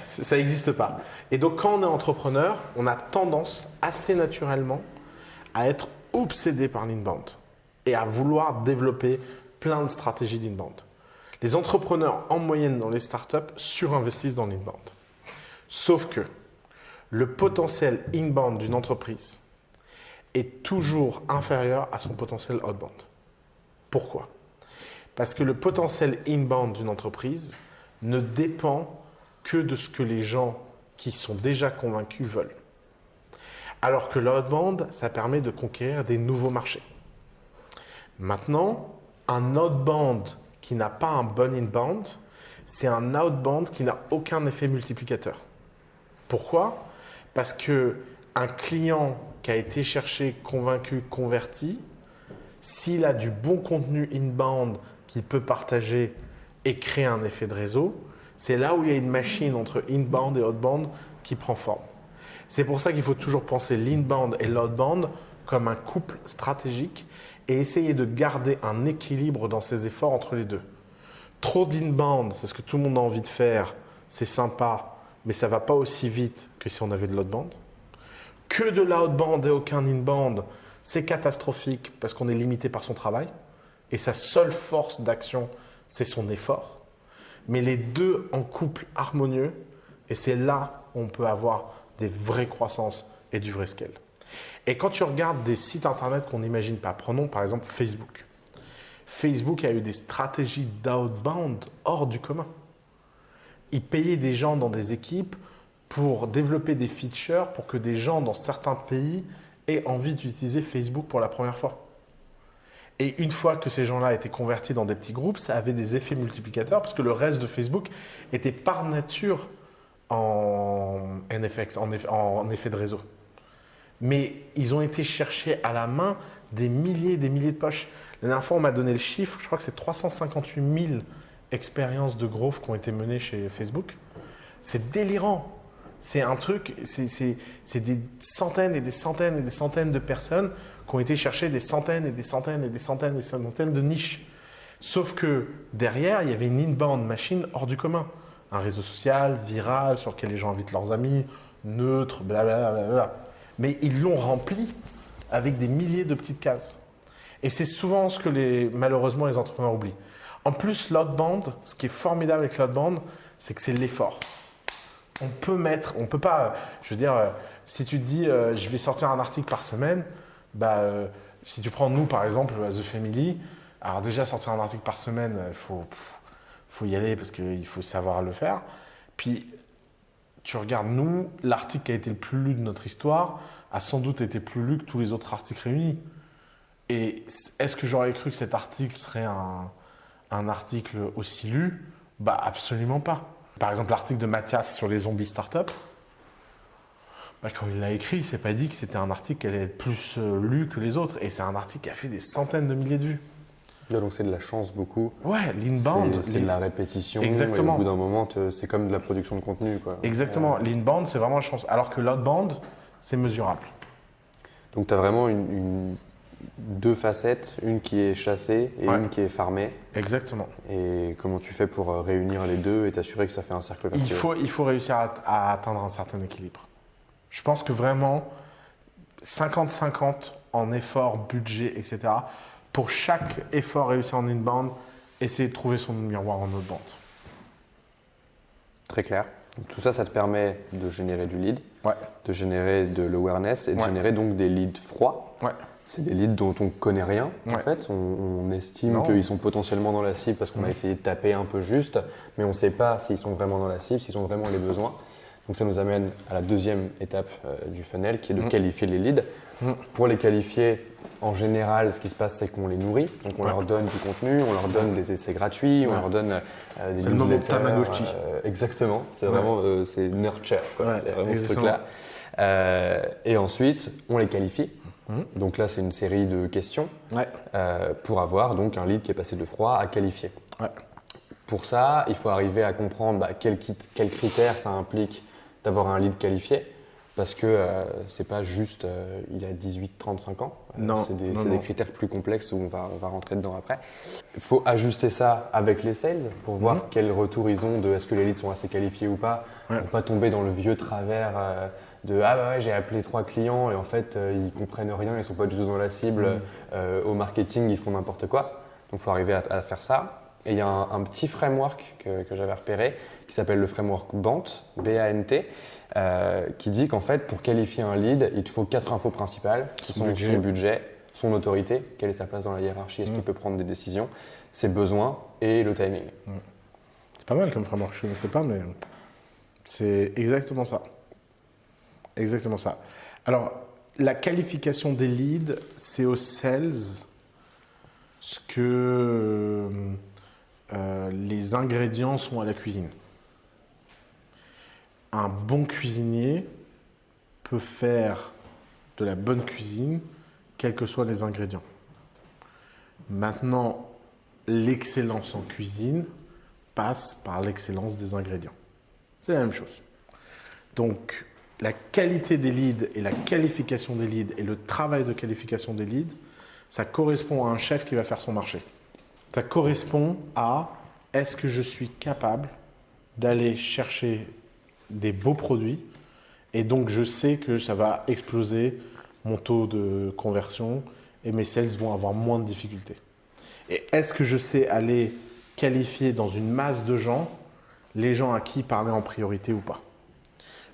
Ça n'existe pas. Et donc, quand on est entrepreneur, on a tendance assez naturellement à être obsédé par l'inbound et à vouloir développer plein de stratégies d'inbound. Les entrepreneurs, en moyenne, dans les startups, surinvestissent dans l'inbound. Sauf que le potentiel inbound d'une entreprise est toujours inférieur à son potentiel outbound. Pourquoi ? Parce que le potentiel inbound d'une entreprise ne dépend que de ce que les gens qui sont déjà convaincus veulent. Alors que l'outbound, ça permet de conquérir des nouveaux marchés. Maintenant, un outbound qui n'a pas un bon inbound, c'est un outbound qui n'a aucun effet multiplicateur. Pourquoi ? Parce qu'un client qui a été cherché, convaincu, converti, s'il a du bon contenu inbound qu'il peut partager et créer un effet de réseau, c'est là où il y a une machine entre inbound et outbound qui prend forme. C'est pour ça qu'il faut toujours penser l'inbound et l'outbound comme un couple stratégique et essayer de garder un équilibre dans ses efforts entre les deux. Trop d'inbound, c'est ce que tout le monde a envie de faire, c'est sympa, mais ça ne va pas aussi vite que si on avait de l'outbound. Que de l'outbound et aucun inbound, c'est catastrophique parce qu'on est limité par son travail et sa seule force d'action, c'est son effort. Mais les deux en couple harmonieux, et c'est là où on peut avoir des vraies croissances et du vrai scale. Et quand tu regardes des sites internet qu'on n'imagine pas, prenons par exemple Facebook. Facebook a eu des stratégies d'outbound hors du commun. Ils payaient des gens dans des équipes pour développer des features pour que des gens dans certains pays aient envie d'utiliser Facebook pour la première fois. Et une fois que ces gens-là étaient convertis dans des petits groupes, ça avait des effets multiplicateurs parce que le reste de Facebook était par nature en NFX, en effet de réseau. Mais ils ont été chercher à la main des milliers de poches. La dernière fois, on m'a donné le chiffre, je crois que c'est 358 000 expériences de growth qui ont été menées chez Facebook. C'est délirant. C'est un truc, c'est des centaines et des centaines et des centaines de personnes qui ont été chercher des centaines et des centaines et des centaines et des centaines de niches. Sauf que derrière, il y avait une inbound machine hors du commun. Un réseau social, viral, sur lequel les gens invitent leurs amis, neutre, blablabla. Mais ils l'ont rempli avec des milliers de petites cases. Et c'est souvent ce que malheureusement les entrepreneurs oublient. En plus, l'outbound, ce qui est formidable avec l'outbound, c'est que c'est l'effort. On peut pas, je veux dire, si tu te dis je vais sortir un article par semaine, si tu prends nous par exemple, The Family, alors déjà sortir un article par semaine, il faut y aller parce qu'il faut savoir le faire. Puis tu regardes nous, l'article qui a été le plus lu de notre histoire a sans doute été plus lu que tous les autres articles réunis. Et est-ce que j'aurais cru que cet article serait un article aussi lu? Absolument pas. Par exemple, l'article de Mathias sur les zombies startup, quand il l'a écrit, il ne s'est pas dit que c'était un article qui allait être plus lu que les autres. Et c'est un article qui a fait des centaines de milliers de vues. Donc c'est de la chance beaucoup. Ouais, l'inbound. C'est de la répétition. Exactement. Et au bout d'un moment, c'est comme de la production de contenu, quoi. Exactement. L'inbound, c'est vraiment la chance. Alors que l'outbound, c'est mesurable. Donc tu as vraiment deux facettes, une qui est chassée et une qui est farmée. Exactement. Et comment tu fais pour réunir les deux et t'assurer que ça fait un cercle vertueux? Il faut réussir à atteindre un certain équilibre. Je pense que vraiment 50-50 en effort, budget, etc. Pour chaque effort réussi en inbound, essayer de trouver son miroir en outbound. Très clair. Tout ça, ça te permet de générer du lead, de générer de l'awareness et de générer donc des leads froids. Ouais. C'est des leads dont on ne connaît rien, en fait. On estime qu'ils sont potentiellement dans la cible parce qu'on a essayé de taper un peu juste, mais on ne sait pas s'ils sont vraiment dans la cible, s'ils ont vraiment les besoins. Donc ça nous amène à la deuxième étape du funnel, qui est de qualifier les leads. Pour les qualifier, en général, ce qui se passe, c'est qu'on les nourrit. Donc on leur donne du contenu, on leur donne des essais gratuits, on leur donne des newsletters. C'est le moment de Tamagotchi. Exactement, c'est vraiment c'est nurture, quoi. C'est vraiment ce truc-là. Et ensuite, on les qualifie. Donc là, c'est une série de questions pour avoir donc un lead qui est passé de froid à qualifié. Pour ça, il faut arriver à comprendre quels critères ça implique d'avoir un lead qualifié. Parce que c'est pas juste il a 18, 35 ans. C'est des critères plus complexes où on va rentrer dedans après. Il faut ajuster ça avec les sales pour voir quel retour ils ont de est-ce que les leads sont assez qualifiés ou pas. Pour pas tomber dans le vieux travers de j'ai appelé 3 clients et en fait ils comprennent rien, ils sont pas du tout dans la cible. Au marketing, ils font n'importe quoi. Donc il faut arriver à faire ça. Et il y a un petit framework que j'avais repéré qui s'appelle le framework BANT, B-A-N-T, qui dit qu'en fait, pour qualifier un lead, il te faut 4 infos principales qui sont son budget, son autorité, quelle est sa place dans la hiérarchie, est-ce qu'il peut prendre des décisions, ses besoins et le timing. C'est pas mal comme framework, je ne sais pas, mais c'est exactement ça. Exactement ça. Alors, la qualification des leads, c'est aux sales ce que les ingrédients sont à la cuisine. Un bon cuisinier peut faire de la bonne cuisine, quels que soient les ingrédients. Maintenant, l'excellence en cuisine passe par l'excellence des ingrédients. C'est la même chose. Donc, la qualité des leads et la qualification des leads et le travail de qualification des leads, ça correspond à un chef qui va faire son marché. Ça correspond à est-ce que je suis capable d'aller chercher des beaux produits et donc je sais que ça va exploser mon taux de conversion et mes sales vont avoir moins de difficultés. Et est-ce que je sais aller qualifier dans une masse de gens les gens à qui parler en priorité ou pas?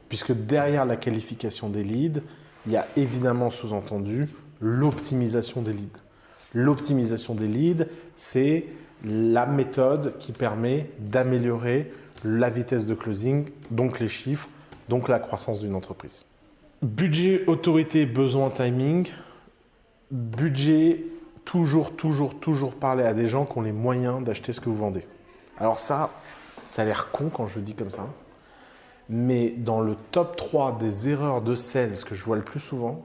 Puisque derrière la qualification des leads, il y a évidemment sous-entendu l'optimisation des leads. L'optimisation des leads, c'est la méthode qui permet d'améliorer la vitesse de closing, donc les chiffres, donc la croissance d'une entreprise. Budget, autorité, besoin, timing. Budget, toujours parler à des gens qui ont les moyens d'acheter ce que vous vendez. Alors ça a l'air con quand je le dis comme ça, mais dans le top 3 des erreurs de sales que je vois le plus souvent,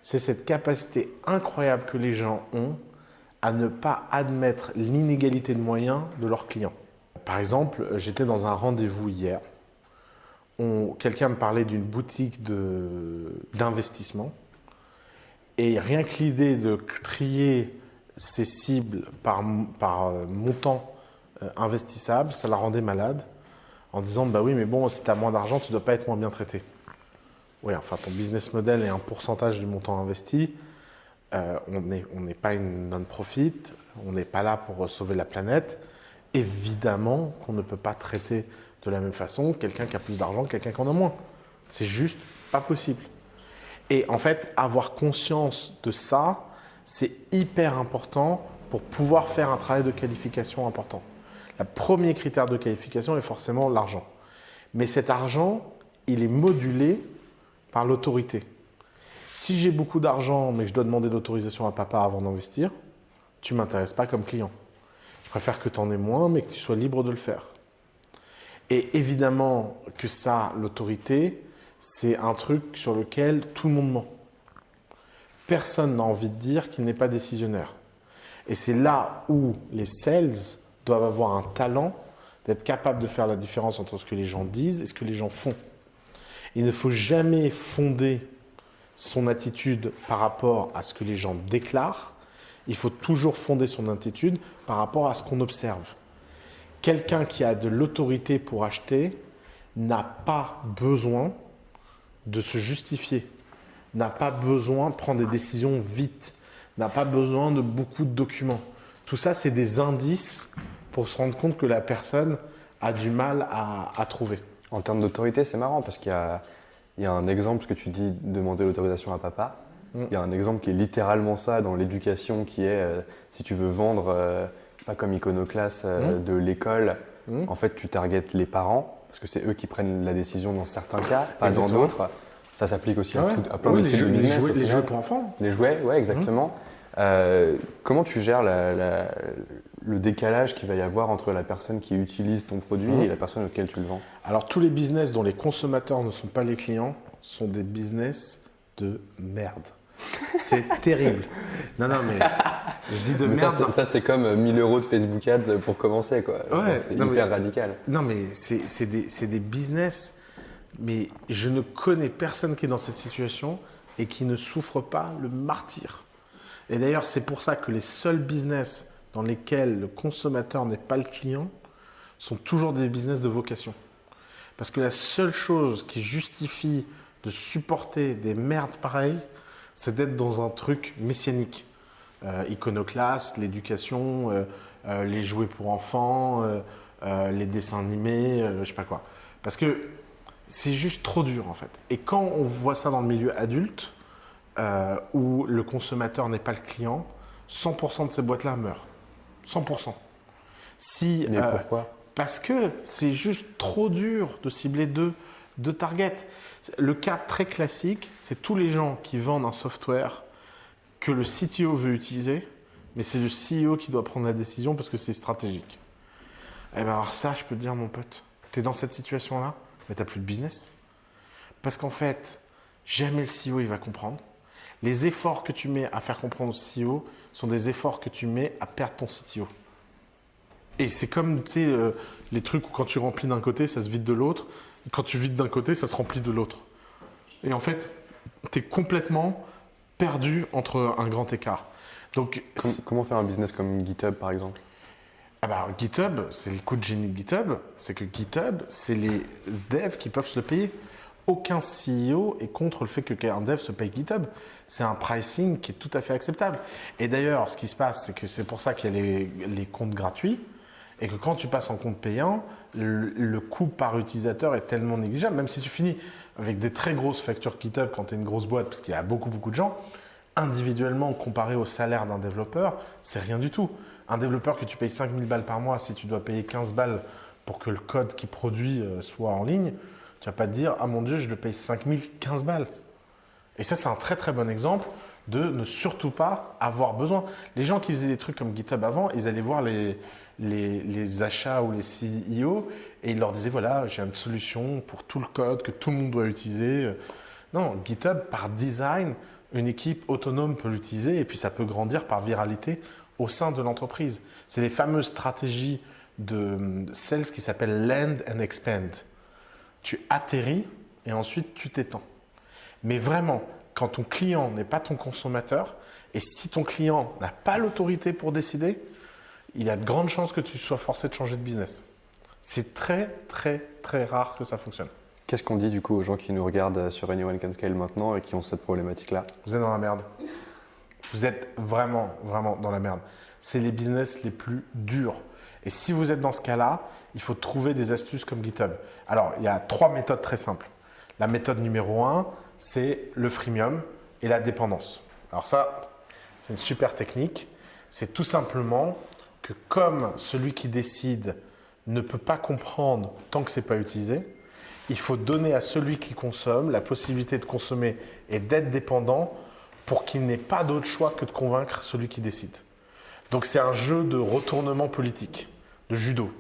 c'est cette capacité incroyable que les gens ont à ne pas admettre l'inégalité de moyens de leurs clients. Par exemple, j'étais dans un rendez-vous hier. Quelqu'un me parlait d'une boutique d'investissement. Et rien que l'idée de trier ses cibles par montant investissable, ça la rendait malade. En disant, bah oui, mais bon, si tu as moins d'argent, tu ne dois pas être moins bien traité. Oui, enfin, ton business model est un pourcentage du montant investi. On n'est pas une non-profit, on n'est pas là pour sauver la planète. Évidemment qu'on ne peut pas traiter de la même façon quelqu'un qui a plus d'argent que quelqu'un qui en a moins. C'est juste pas possible. Et en fait, avoir conscience de ça, c'est hyper important pour pouvoir faire un travail de qualification important. Le premier critère de qualification est forcément l'argent. Mais cet argent, il est modulé par l'autorité. Si j'ai beaucoup d'argent, mais que je dois demander l'autorisation à papa avant d'investir, tu ne m'intéresses pas comme client. Je préfère que tu en aies moins, mais que tu sois libre de le faire. Et évidemment que ça, l'autorité, c'est un truc sur lequel tout le monde ment. Personne n'a envie de dire qu'il n'est pas décisionnaire. Et c'est là où les sales doivent avoir un talent d'être capables de faire la différence entre ce que les gens disent et ce que les gens font. Il ne faut jamais fonder son attitude par rapport à ce que les gens déclarent. Il faut toujours fonder son attitude par rapport à ce qu'on observe. Quelqu'un qui a de l'autorité pour acheter n'a pas besoin de se justifier, n'a pas besoin de prendre des décisions vite, n'a pas besoin de beaucoup de documents. Tout ça, c'est des indices pour se rendre compte que la personne a du mal à trouver. En termes d'autorité, c'est marrant parce qu'il y a un exemple, ce que tu dis, demander l'autorisation à papa. Il y a un exemple qui est littéralement ça dans l'éducation, qui est si tu veux vendre, pas comme Iconoclaste, de l'école, en fait tu targetes les parents parce que c'est eux qui prennent la décision dans certains cas, pas dans d'autres. Ça s'applique aussi à plein de types de business. Les jouets pour enfants. Les jouets, ouais, exactement. Comment tu gères le décalage qu'il va y avoir entre la personne qui utilise ton produit et la personne auquel tu le vends? Alors, tous les business dont les consommateurs ne sont pas les clients sont des business de merde. C'est terrible. Non, mais je dis de merde. Ça, c'est comme 1000 € de Facebook Ads pour commencer, quoi. Ouais, c'est hyper radical. Non, mais c'est des business. Mais je ne connais personne qui est dans cette situation et qui ne souffre pas le martyre. Et d'ailleurs, c'est pour ça que les seuls business dans lesquels le consommateur n'est pas le client sont toujours des business de vocation. Parce que la seule chose qui justifie de supporter des merdes pareilles, c'est d'être dans un truc messianique. Iconoclaste, l'éducation, les jouets pour enfants, les dessins animés, je sais pas quoi. Parce que c'est juste trop dur en fait. Et quand on voit ça dans le milieu adulte, où le consommateur n'est pas le client, 100% de ces boîtes-là meurent. 100%. Mais pourquoi? Parce que c'est juste trop dur de cibler deux targets. Le cas très classique, c'est tous les gens qui vendent un software que le CTO veut utiliser, mais c'est le CEO qui doit prendre la décision parce que c'est stratégique. Eh bien alors ça, je peux te dire mon pote, tu es dans cette situation-là, mais tu n'as plus de business. Parce qu'en fait, jamais le CEO il va comprendre. Les efforts que tu mets à faire comprendre au CEO sont des efforts que tu mets à perdre ton CTO. Et c'est comme les trucs où quand tu remplis d'un côté, ça se vide de l'autre. Quand tu vides d'un côté, ça se remplit de l'autre. Et en fait, tu es complètement perdu entre un grand écart. Donc, comment faire un business comme GitHub, par exemple? GitHub, c'est le coup de génie de GitHub. C'est que GitHub, c'est les devs qui peuvent se le payer. Aucun CEO est contre le fait qu'un dev se paye GitHub. C'est un pricing qui est tout à fait acceptable. Et d'ailleurs, ce qui se passe, c'est que c'est pour ça qu'il y a les comptes gratuits et que quand tu passes en compte payant, le coût par utilisateur est tellement négligeable. Même si tu finis avec des très grosses factures GitHub quand tu es une grosse boîte, parce qu'il y a beaucoup de gens, individuellement, comparé au salaire d'un développeur, c'est rien du tout. Un développeur que tu payes 5000 balles par mois, si tu dois payer 15 balles pour que le code qu'il produit soit en ligne, tu ne vas pas te dire « Ah mon Dieu, je le paye 5015 balles ». Et ça, c'est un très très bon exemple de ne surtout pas avoir besoin. Les gens qui faisaient des trucs comme GitHub avant, ils allaient voir les achats ou les CEO et ils leur disaient « Voilà, j'ai une solution pour tout le code que tout le monde doit utiliser ». Non, GitHub, par design, une équipe autonome peut l'utiliser et puis ça peut grandir par viralité au sein de l'entreprise. C'est les fameuses stratégies de sales qui s'appellent land and expand. Tu atterris et ensuite tu t'étends. Mais vraiment, quand ton client n'est pas ton consommateur et si ton client n'a pas l'autorité pour décider, il y a de grandes chances que tu sois forcé de changer de business. C'est très, très, très rare que ça fonctionne. Qu'est-ce qu'on dit du coup aux gens qui nous regardent sur Anyone Can Scale maintenant et qui ont cette problématique-là? Vous êtes dans la merde. Vous êtes vraiment, vraiment dans la merde. C'est les business les plus durs. Et si vous êtes dans ce cas-là, il faut trouver des astuces comme GitHub. Alors, il y a 3 méthodes très simples. La méthode numéro 1, c'est le freemium et la dépendance. Alors ça, c'est une super technique. C'est tout simplement que comme celui qui décide ne peut pas comprendre tant que ce n'est pas utilisé, il faut donner à celui qui consomme la possibilité de consommer et d'être dépendant pour qu'il n'ait pas d'autre choix que de convaincre celui qui décide. Donc c'est un jeu de retournement politique, de judo.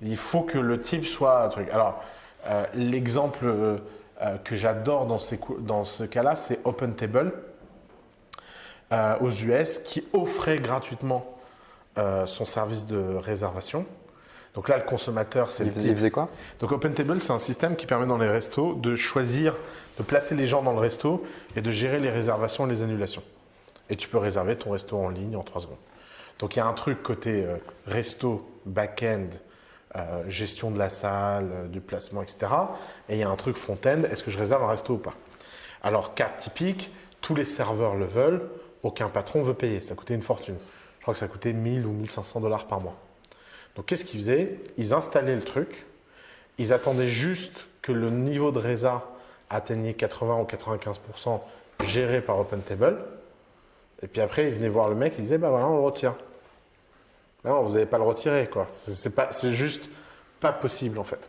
Il faut que le type soit un truc. Alors, l'exemple que j'adore dans ce cas-là, c'est OpenTable aux US qui offrait gratuitement son service de réservation. Donc là, le consommateur, c'est le type. Il faisait quoi? Donc OpenTable, c'est un système qui permet dans les restos de choisir, de placer les gens dans le resto et de gérer les réservations et les annulations. Et tu peux réserver ton resto en ligne en 3 secondes. Donc il y a un truc côté resto, back-end, gestion de la salle, du placement, etc. Et il y a un truc front-end, est-ce que je réserve un resto ou pas? Alors cas typique, tous les serveurs le veulent, aucun patron veut payer, ça coûtait une fortune. Je crois que ça coûtait 1000 ou 1500 $ par mois. Donc qu'est-ce qu'ils faisaient? Ils installaient le truc, ils attendaient juste que le niveau de résa atteignait 80 ou 95% géré par OpenTable. Et puis après, ils venaient voir le mec, ils disaient, bah voilà, on le retire. Non, vous n'allez pas le retirer, quoi. C'est juste pas possible, en fait.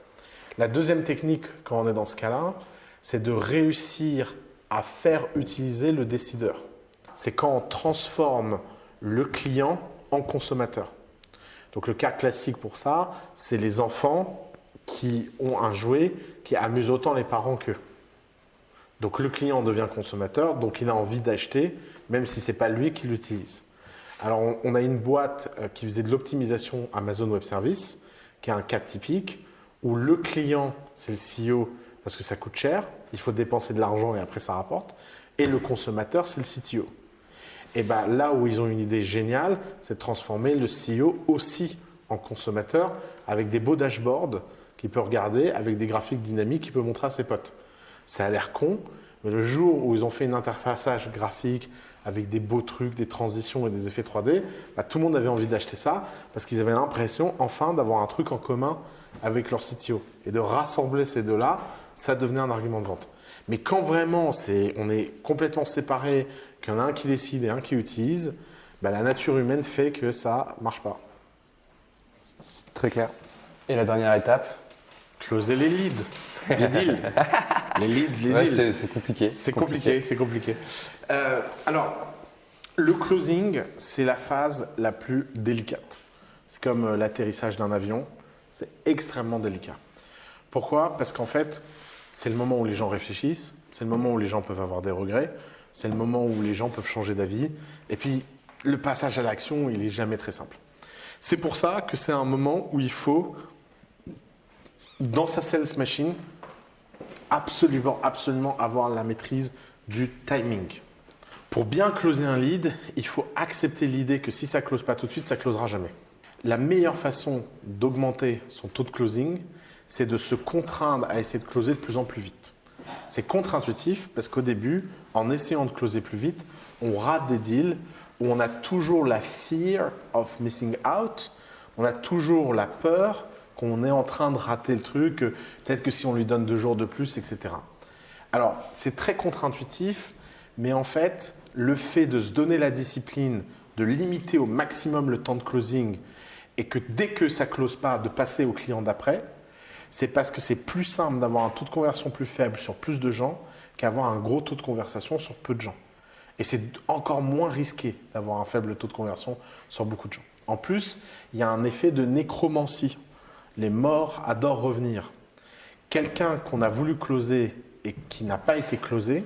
La deuxième technique, quand on est dans ce cas-là, c'est de réussir à faire utiliser le décideur. C'est quand on transforme le client en consommateur. Donc le cas classique pour ça, c'est les enfants qui ont un jouet qui amuse autant les parents qu'eux. Donc le client devient consommateur, donc il a envie d'acheter, même si ce n'est pas lui qui l'utilise. Alors on a une boîte qui faisait de l'optimisation Amazon Web Services, qui est un cas typique, où le client, c'est le CEO, parce que ça coûte cher, il faut dépenser de l'argent et après ça rapporte, et le consommateur, c'est le CTO. Et bien là où ils ont une idée géniale, c'est de transformer le CEO aussi en consommateur avec des beaux dashboards qu'il peut regarder, avec des graphiques dynamiques qu'il peut montrer à ses potes. Ça a l'air con, mais le jour où ils ont fait une interfaçage graphique avec des beaux trucs, des transitions et des effets 3D, bah, tout le monde avait envie d'acheter ça parce qu'ils avaient l'impression enfin d'avoir un truc en commun avec leur CTO. Et de rassembler ces deux-là, ça devenait un argument de vente. Mais quand vraiment on est complètement séparés, qu'il y en a un qui décide et un qui utilise, bah, la nature humaine fait que ça ne marche pas. Très clair. Et la dernière étape? Closer les leads, les deals. Les leads, les Ouais, deals. c'est compliqué. C'est compliqué. Alors, le closing, c'est la phase la plus délicate. C'est comme l'atterrissage d'un avion, c'est extrêmement délicat. Pourquoi? Parce qu'en fait, c'est le moment où les gens réfléchissent, c'est le moment où les gens peuvent avoir des regrets, c'est le moment où les gens peuvent changer d'avis. Et puis, le passage à l'action, il n'est jamais très simple. C'est pour ça que c'est un moment où il faut, dans sa sales machine, absolument avoir la maîtrise du timing. Pour bien closer un lead, il faut accepter l'idée que si ça ne close pas tout de suite, ça ne closera jamais. La meilleure façon d'augmenter son taux de closing, c'est de se contraindre à essayer de closer de plus en plus vite. C'est contre-intuitif parce qu'au début, en essayant de closer plus vite, on rate des deals où on a toujours la fear of missing out, on a toujours la peur qu'on est en train de rater le truc, peut-être que si on lui donne 2 jours de plus, etc. Alors, c'est très contre-intuitif, mais en fait, le fait de se donner la discipline, de limiter au maximum le temps de closing et que dès que ça ne close pas, de passer au client d'après, c'est parce que c'est plus simple d'avoir un taux de conversion plus faible sur plus de gens qu'avoir un gros taux de conversation sur peu de gens. Et c'est encore moins risqué d'avoir un faible taux de conversion sur beaucoup de gens. En plus, il y a un effet de nécromancie. Les morts adorent revenir. Quelqu'un qu'on a voulu closer et qui n'a pas été closé,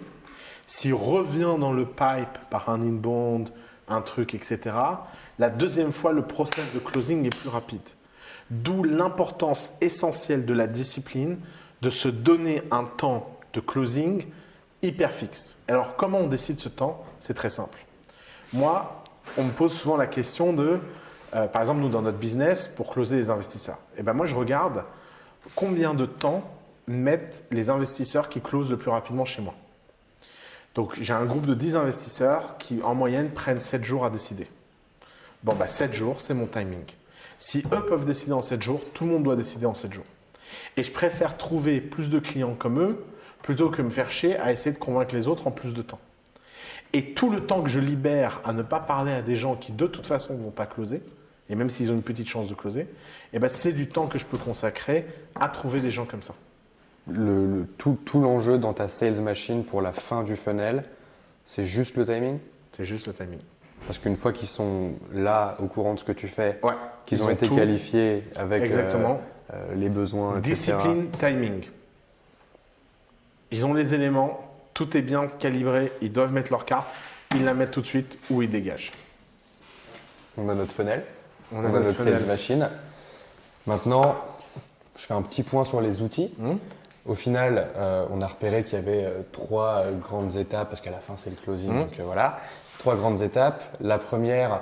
S'il revient dans le pipe par un inbound, un truc, etc., la deuxième fois, le process de closing est plus rapide. D'où l'importance essentielle de la discipline de se donner un temps de closing hyper fixe. Alors, comment on décide ce temps? C'est très simple. Moi, on me pose souvent la question de, par exemple, nous, dans notre business, pour closer les investisseurs. Et ben moi, je regarde combien de temps mettent les investisseurs qui closent le plus rapidement chez moi. Donc, j'ai un groupe de 10 investisseurs qui, en moyenne, prennent 7 jours à décider. Bon, 7 jours, c'est mon timing. Si eux peuvent décider en 7 jours, tout le monde doit décider en 7 jours. Et je préfère trouver plus de clients comme eux plutôt que me faire chier à essayer de convaincre les autres en plus de temps. Et tout le temps que je libère à ne pas parler à des gens qui de toute façon ne vont pas closer, et même s'ils ont une petite chance de closer, c'est du temps que je peux consacrer à trouver des gens comme ça. Tout l'enjeu dans ta sales machine pour la fin du funnel, c'est juste le timing? C'est juste le timing. Parce qu'une fois qu'ils sont là, au courant de ce que tu fais, Ouais, qu'ils ont été qualifiés avec les besoins, etc. Discipline, timing. Ils ont les éléments, tout est bien calibré, ils doivent mettre leur carte, ils la mettent tout de suite ou ils dégagent. On a notre funnel, on a notre sales machine. Maintenant, je fais un petit point sur les outils. Au final, on a repéré qu'il y avait 3 grandes étapes, parce qu'à la fin, c'est le closing. Donc voilà, 3 grandes étapes. La première,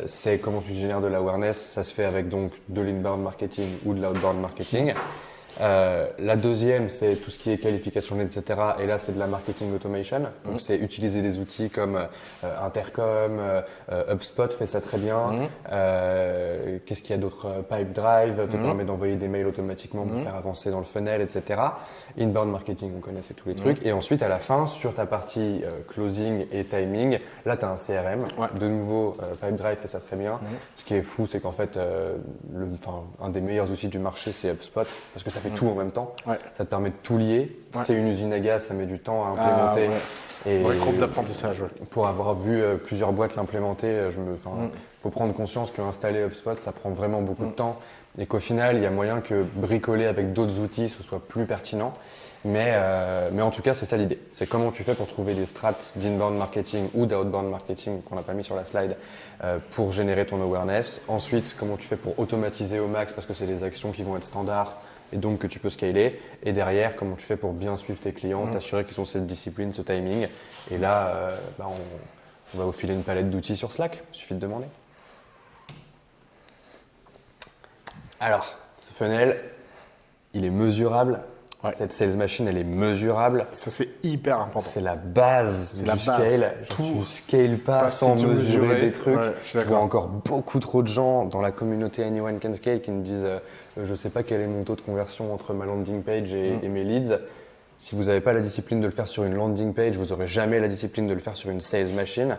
c'est comment tu génères de l'awareness. Ça se fait avec donc de l'inbound marketing ou de l'outbound marketing. La deuxième, c'est tout ce qui est qualification, etc. Et là, c'est de la marketing automation. Donc, c'est utiliser des outils comme Intercom, HubSpot fait ça très bien. Qu'est-ce qu'il y a d'autre? Pipedrive te permet d'envoyer des mails automatiquement pour faire avancer dans le funnel, etc. Inbound marketing, on connaît, c'est tous les trucs. Et ensuite, à la fin, sur ta partie closing et timing, là, tu as un CRM. De nouveau, Pipedrive fait ça très bien. Ce qui est fou, c'est qu'en fait, un des meilleurs outils du marché, c'est HubSpot, parce que ça fait tout en même temps. Ça te permet de tout lier. C'est une usine à gaz, ça met du temps à implémenter. Et groupe d'apprentissage. Pour avoir vu plusieurs boîtes l'implémenter, faut prendre conscience qu'installer HubSpot, ça prend vraiment beaucoup de temps. Et qu'au final, il y a moyen que bricoler avec d'autres outils, ce soit plus pertinent. Mais en tout cas, c'est ça l'idée. C'est comment tu fais pour trouver des strats d'inbound marketing ou d'outbound marketing qu'on n'a pas mis sur la slide pour générer ton awareness. Ensuite, comment tu fais pour automatiser au max parce que c'est des actions qui vont être standards et donc que tu peux scaler. Et derrière, comment tu fais pour bien suivre tes clients, t'assurer qu'ils ont cette discipline, ce timing. Et là, on va vous filer une palette d'outils sur Slack. Il suffit de demander. Alors, ce funnel, il est mesurable. Cette sales machine, elle est mesurable. Ça, c'est hyper important. C'est la base du scale. Tu ne scales pas sans mesurer des trucs. Je vois encore beaucoup trop de gens dans la communauté Anyone Can Scale qui me disent je ne sais pas quel est mon taux de conversion entre ma landing page et mes leads. Si vous n'avez pas la discipline de le faire sur une landing page, vous n'aurez jamais la discipline de le faire sur une sales machine.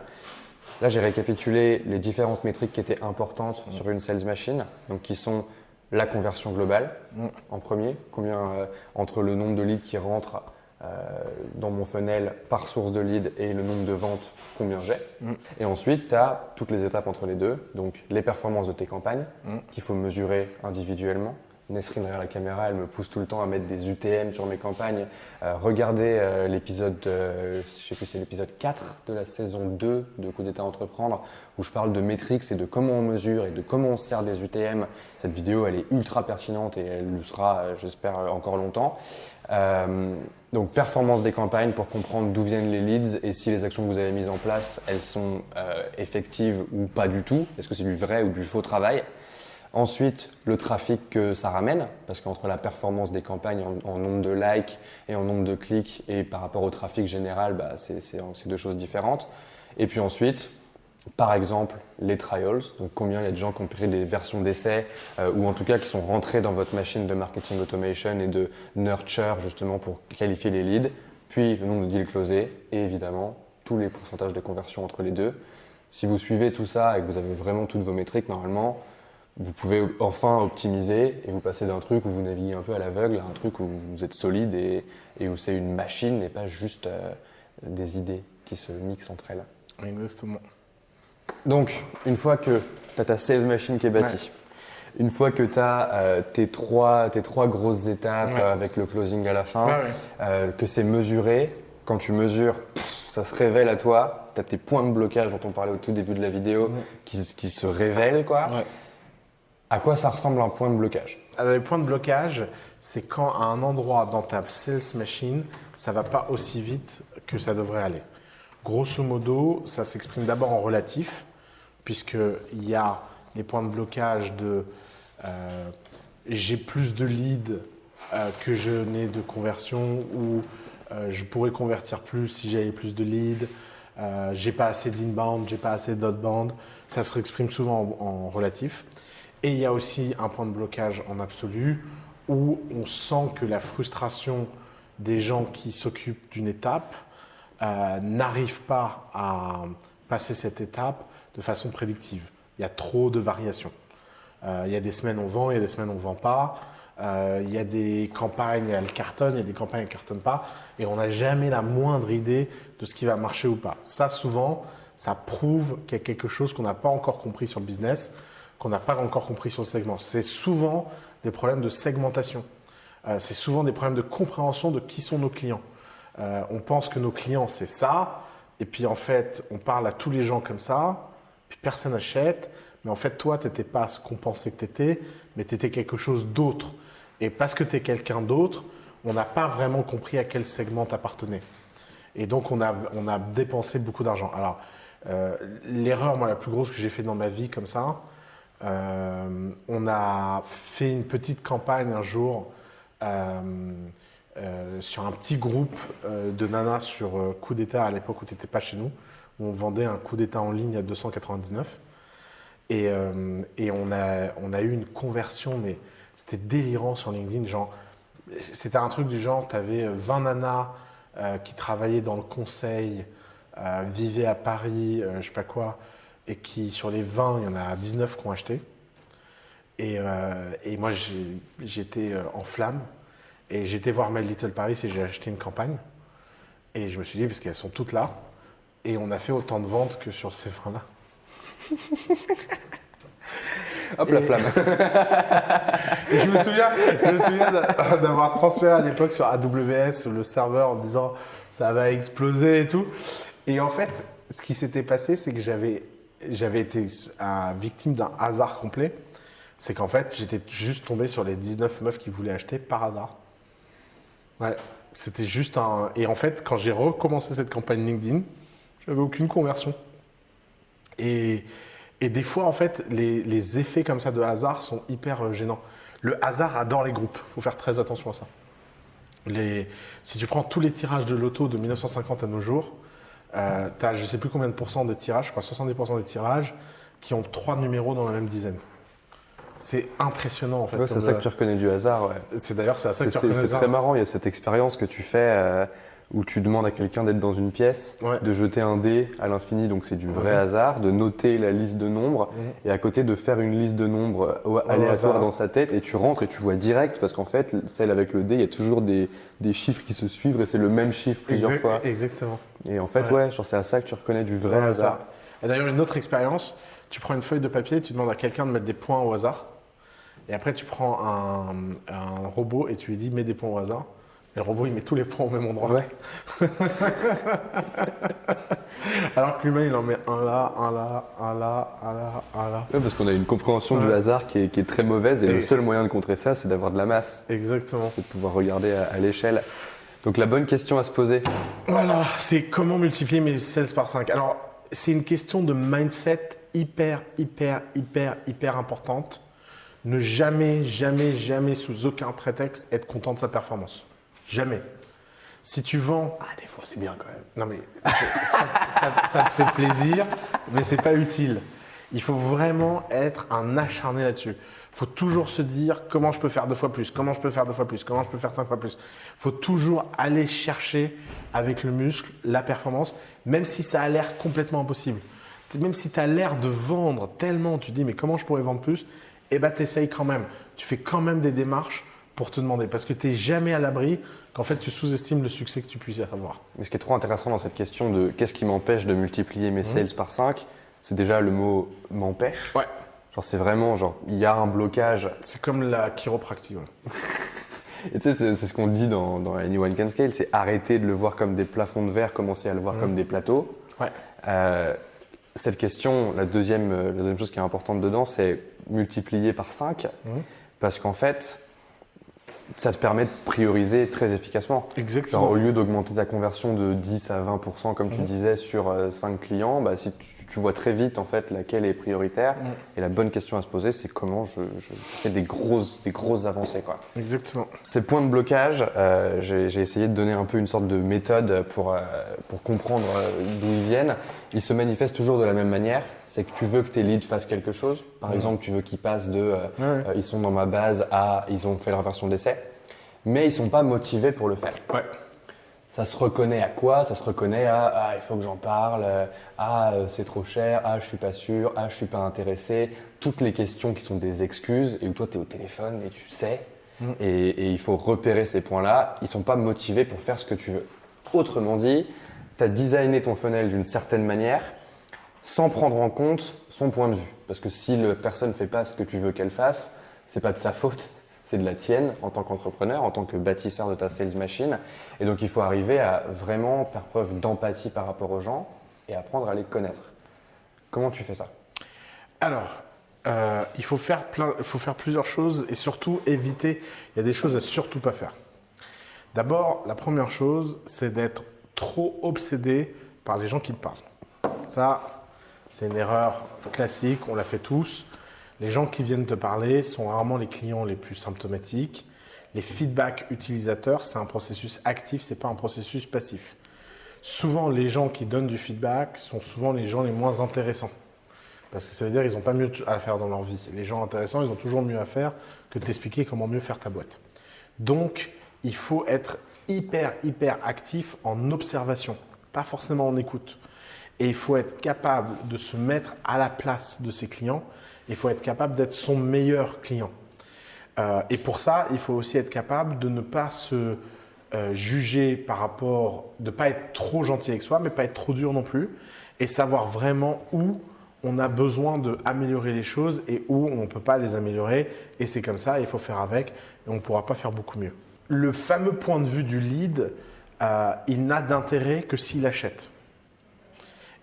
Là, j'ai récapitulé les différentes métriques qui étaient importantes sur une sales machine, donc qui sont la conversion globale en premier, combien entre le nombre de leads qui rentrent dans mon funnel par source de lead et le nombre de ventes, combien j'ai. Et ensuite, tu as toutes les étapes entre les deux, donc les performances de tes campagnes qu'il faut mesurer individuellement. Nesrine derrière la caméra, elle me pousse tout le temps à mettre des UTM sur mes campagnes. Regardez l'épisode, je sais plus, c'est l'épisode 4 de la saison 2 de Coup d'État Entreprendre, où je parle de métriques et de comment on mesure et de comment on se sert des UTM. Cette vidéo, elle est ultra pertinente et elle le sera, j'espère, encore longtemps. Donc, performance des campagnes pour comprendre d'où viennent les leads et si les actions que vous avez mises en place, elles sont effectives ou pas du tout. Est-ce que c'est du vrai ou du faux travail? Ensuite, le trafic que ça ramène, parce qu'entre la performance des campagnes en nombre de likes et en nombre de clics et par rapport au trafic général, c'est deux choses différentes. Et puis ensuite, par exemple, les trials, donc combien il y a de gens qui ont pris des versions d'essai ou en tout cas qui sont rentrés dans votre machine de marketing automation et de nurture justement pour qualifier les leads, puis le nombre de deals closés et évidemment tous les pourcentages de conversion entre les deux. Si vous suivez tout ça et que vous avez vraiment toutes vos métriques, normalement, vous pouvez enfin optimiser et vous passer d'un truc où vous naviguez un peu à l'aveugle à un truc où vous êtes solide et où c'est une machine et pas juste des idées qui se mixent entre elles. Exactement. Donc, une fois que tu as ta sales machine qui est bâtie, une fois que tu as tes trois grosses étapes avec le closing à la fin, que c'est mesuré, quand tu mesures, ça se révèle à toi, tu as tes points de blocage dont on parlait au tout début de la vidéo qui se révèlent, quoi. Ouais. À quoi ça ressemble un point de blocage? Alors, les points de blocage, c'est quand à un endroit dans ta sales machine, ça va pas aussi vite que ça devrait aller. Grosso modo, ça s'exprime d'abord en relatif, puisqu'il y a les points de blocage de j'ai plus de leads que je n'ai de conversion, ou je pourrais convertir plus si j'avais plus de leads, j'ai pas assez d'inbound, j'ai pas assez d'outbound. Ça se exprime souvent en relatif. Et il y a aussi un point de blocage en absolu où on sent que la frustration des gens qui s'occupent d'une étape n'arrive pas à passer cette étape de façon prédictive. Il y a trop de variations. Il y a des semaines on vend, il y a des semaines on ne vend pas. Il y a des campagnes, elles cartonnent, il y a des campagnes, elles ne cartonnent pas. Et on n'a jamais la moindre idée de ce qui va marcher ou pas. Ça, souvent, ça prouve qu'il y a quelque chose qu'on n'a pas encore compris sur le business, qu'on n'a pas encore compris sur le segment. C'est souvent des problèmes de segmentation. C'est souvent des problèmes de compréhension de qui sont nos clients. On pense que nos clients, c'est ça, et puis en fait, on parle à tous les gens comme ça, puis personne n'achète, mais en fait, toi, tu n'étais pas ce qu'on pensait que tu étais, mais tu étais quelque chose d'autre. Et parce que tu es quelqu'un d'autre, on n'a pas vraiment compris à quel segment tu appartenais. Et donc, on a dépensé beaucoup d'argent. Alors, l'erreur, moi, la plus grosse que j'ai fait dans ma vie comme ça, on a fait une petite campagne un jour sur un petit groupe de nanas sur coup d'état à l'époque où tu n'étais pas chez nous, où on vendait un coup d'état en ligne à 299. Et on a eu une conversion, mais c'était délirant sur LinkedIn. Genre, c'était un truc du genre, tu avais 20 nanas qui travaillaient dans le conseil, vivaient à Paris, je sais pas quoi, et qui, sur les 20, il y en a 19 qui ont acheté. Et moi, j'étais en flamme. Et j'étais voir My Little Paris et j'ai acheté une campagne. Et je me suis dit, parce qu'elles sont toutes là. Et on a fait autant de ventes que sur ces 20-là. Hop, la flamme. Et je me souviens d'avoir transféré à l'époque sur AWS le serveur en me disant ça va exploser et tout. Et en fait, ce qui s'était passé, c'est que j'avais été victime d'un hasard complet. C'est qu'en fait, j'étais juste tombé sur les 19 meufs qui voulaient acheter par hasard. Ouais, c'était juste un... Et en fait, quand j'ai recommencé cette campagne LinkedIn, j'avais aucune conversion. Et des fois, en fait, les effets comme ça de hasard sont hyper gênants. Le hasard adore les groupes. Il faut faire très attention à ça. Si tu prends tous les tirages de loto de 1950 à nos jours, tu as je ne sais plus combien de pourcents des tirages, je crois 70% des tirages, qui ont 3 numéros dans la même dizaine. C'est impressionnant en fait. Ouais, c'est ça que tu reconnais du hasard. Ouais. C'est d'ailleurs c'est à ça que tu reconnais C'est très marrant, il y a cette expérience que tu fais où tu demandes à quelqu'un d'être dans une pièce, de jeter un dé à l'infini, donc c'est du vrai hasard, de noter la liste de nombres et à côté de faire une liste de nombres aléatoires dans sa tête et tu rentres et tu vois direct parce qu'en fait celle avec le dé, il y a toujours des chiffres qui se suivent et c'est le même chiffre plusieurs fois. Exactement. Et en fait genre c'est à ça que tu reconnais du vrai hasard. Et d'ailleurs une autre expérience, tu prends une feuille de papier et tu demandes à quelqu'un de mettre des points au hasard. Et après, tu prends un robot et tu lui dis, mets des points au hasard. Et le robot, il met tous les points au même endroit. Ouais. Alors que l'humain, il en met un là, un là, un là, un là, un là. Ouais, parce qu'on a une compréhension du hasard qui est très mauvaise. Et le seul moyen de contrer ça, c'est d'avoir de la masse. Exactement. C'est de pouvoir regarder à l'échelle. Donc la bonne question à se poser. Voilà, c'est comment multiplier mes sales par 5. Alors, c'est une question de mindset hyper importante. Ne jamais, sous aucun prétexte, être content de sa performance. Jamais. Si tu vends... des fois, c'est bien quand même. Non, mais ça te fait plaisir, mais c'est pas utile. Il faut vraiment être un acharné là-dessus. Il faut toujours se dire comment je peux faire 2 fois plus, comment je peux faire 2 fois plus, comment je peux faire 5 fois plus. Il faut toujours aller chercher avec le muscle la performance, même si ça a l'air complètement impossible. Même si tu as l'air de vendre tellement, tu te dis mais comment je pourrais vendre plus ? Eh bien, tu essayes quand même. Tu fais quand même des démarches pour te demander. Parce que tu n'es jamais à l'abri qu'en fait, tu sous-estimes le succès que tu puisses avoir. Mais ce qui est trop intéressant dans cette question de qu'est-ce qui m'empêche de multiplier mes sales par 5, c'est déjà le mot « m'empêche ». Ouais. Genre, c'est vraiment, il y a un blocage. C'est comme la chiropractie. Ouais. Et tu sais, c'est ce qu'on dit dans Anyone Can Scale, c'est arrêter de le voir comme des plafonds de verre, commencer à le voir comme des plateaux. Ouais. Cette question, la deuxième chose qui est importante dedans, c'est multiplier par 5, parce qu'en fait, ça te permet de prioriser très efficacement. Exactement. Genre, au lieu d'augmenter ta conversion de 10 à 20%, comme tu disais, sur 5 clients, bah, si tu vois très vite en fait laquelle est prioritaire. Et la bonne question à se poser, c'est comment je fais des grosses avancées, quoi. Exactement. Ces points de blocage, j'ai essayé de donner un peu une sorte de méthode pour comprendre d'où ils viennent. Ils se manifestent toujours de la même manière. C'est que tu veux que tes leads fassent quelque chose. Par exemple, tu veux qu'ils passent de ils sont dans ma base à ils ont fait leur version d'essai. Mais ils ne sont pas motivés pour le faire. Ouais. Ça se reconnaît à quoi? Ça se reconnaît à il faut que j'en parle, c'est trop cher, je suis pas sûr, je suis pas intéressé. Toutes les questions qui sont des excuses et où toi tu es au téléphone et tu sais. Et il faut repérer ces points-là. Ils ne sont pas motivés pour faire ce que tu veux. Autrement dit, tu as designé ton funnel d'une certaine manière sans prendre en compte son point de vue. Parce que si la personne ne fait pas ce que tu veux qu'elle fasse, c'est pas de sa faute. C'est de la tienne en tant qu'entrepreneur, en tant que bâtisseur de ta sales machine. Et donc, il faut arriver à vraiment faire preuve d'empathie par rapport aux gens et apprendre à les connaître. Comment tu fais ça? Alors, il faut faire plusieurs choses et surtout éviter, il y a des choses à surtout pas faire. D'abord, la première chose, c'est d'être trop obsédé par les gens qui te parlent. Ça, c'est une erreur classique, on la fait tous. Les gens qui viennent te parler sont rarement les clients les plus symptomatiques. Les feedbacks utilisateurs, c'est un processus actif, ce n'est pas un processus passif. Souvent, les gens qui donnent du feedback sont souvent les gens les moins intéressants. Parce que ça veut dire qu'ils n'ont pas mieux à faire dans leur vie. Les gens intéressants, ils ont toujours mieux à faire que de t'expliquer comment mieux faire ta boîte. Donc, il faut être hyper actif en observation, pas forcément en écoute. Et il faut être capable de se mettre à la place de ses clients. Il faut être capable d'être son meilleur client. Et pour ça, il faut aussi être capable de ne pas se juger par rapport, de ne pas être trop gentil avec soi, mais pas être trop dur non plus. Et savoir vraiment où on a besoin d'améliorer les choses et où on ne peut pas les améliorer. Et c'est comme ça, il faut faire avec et on ne pourra pas faire beaucoup mieux. Le fameux point de vue du lead, il n'a d'intérêt que s'il achète.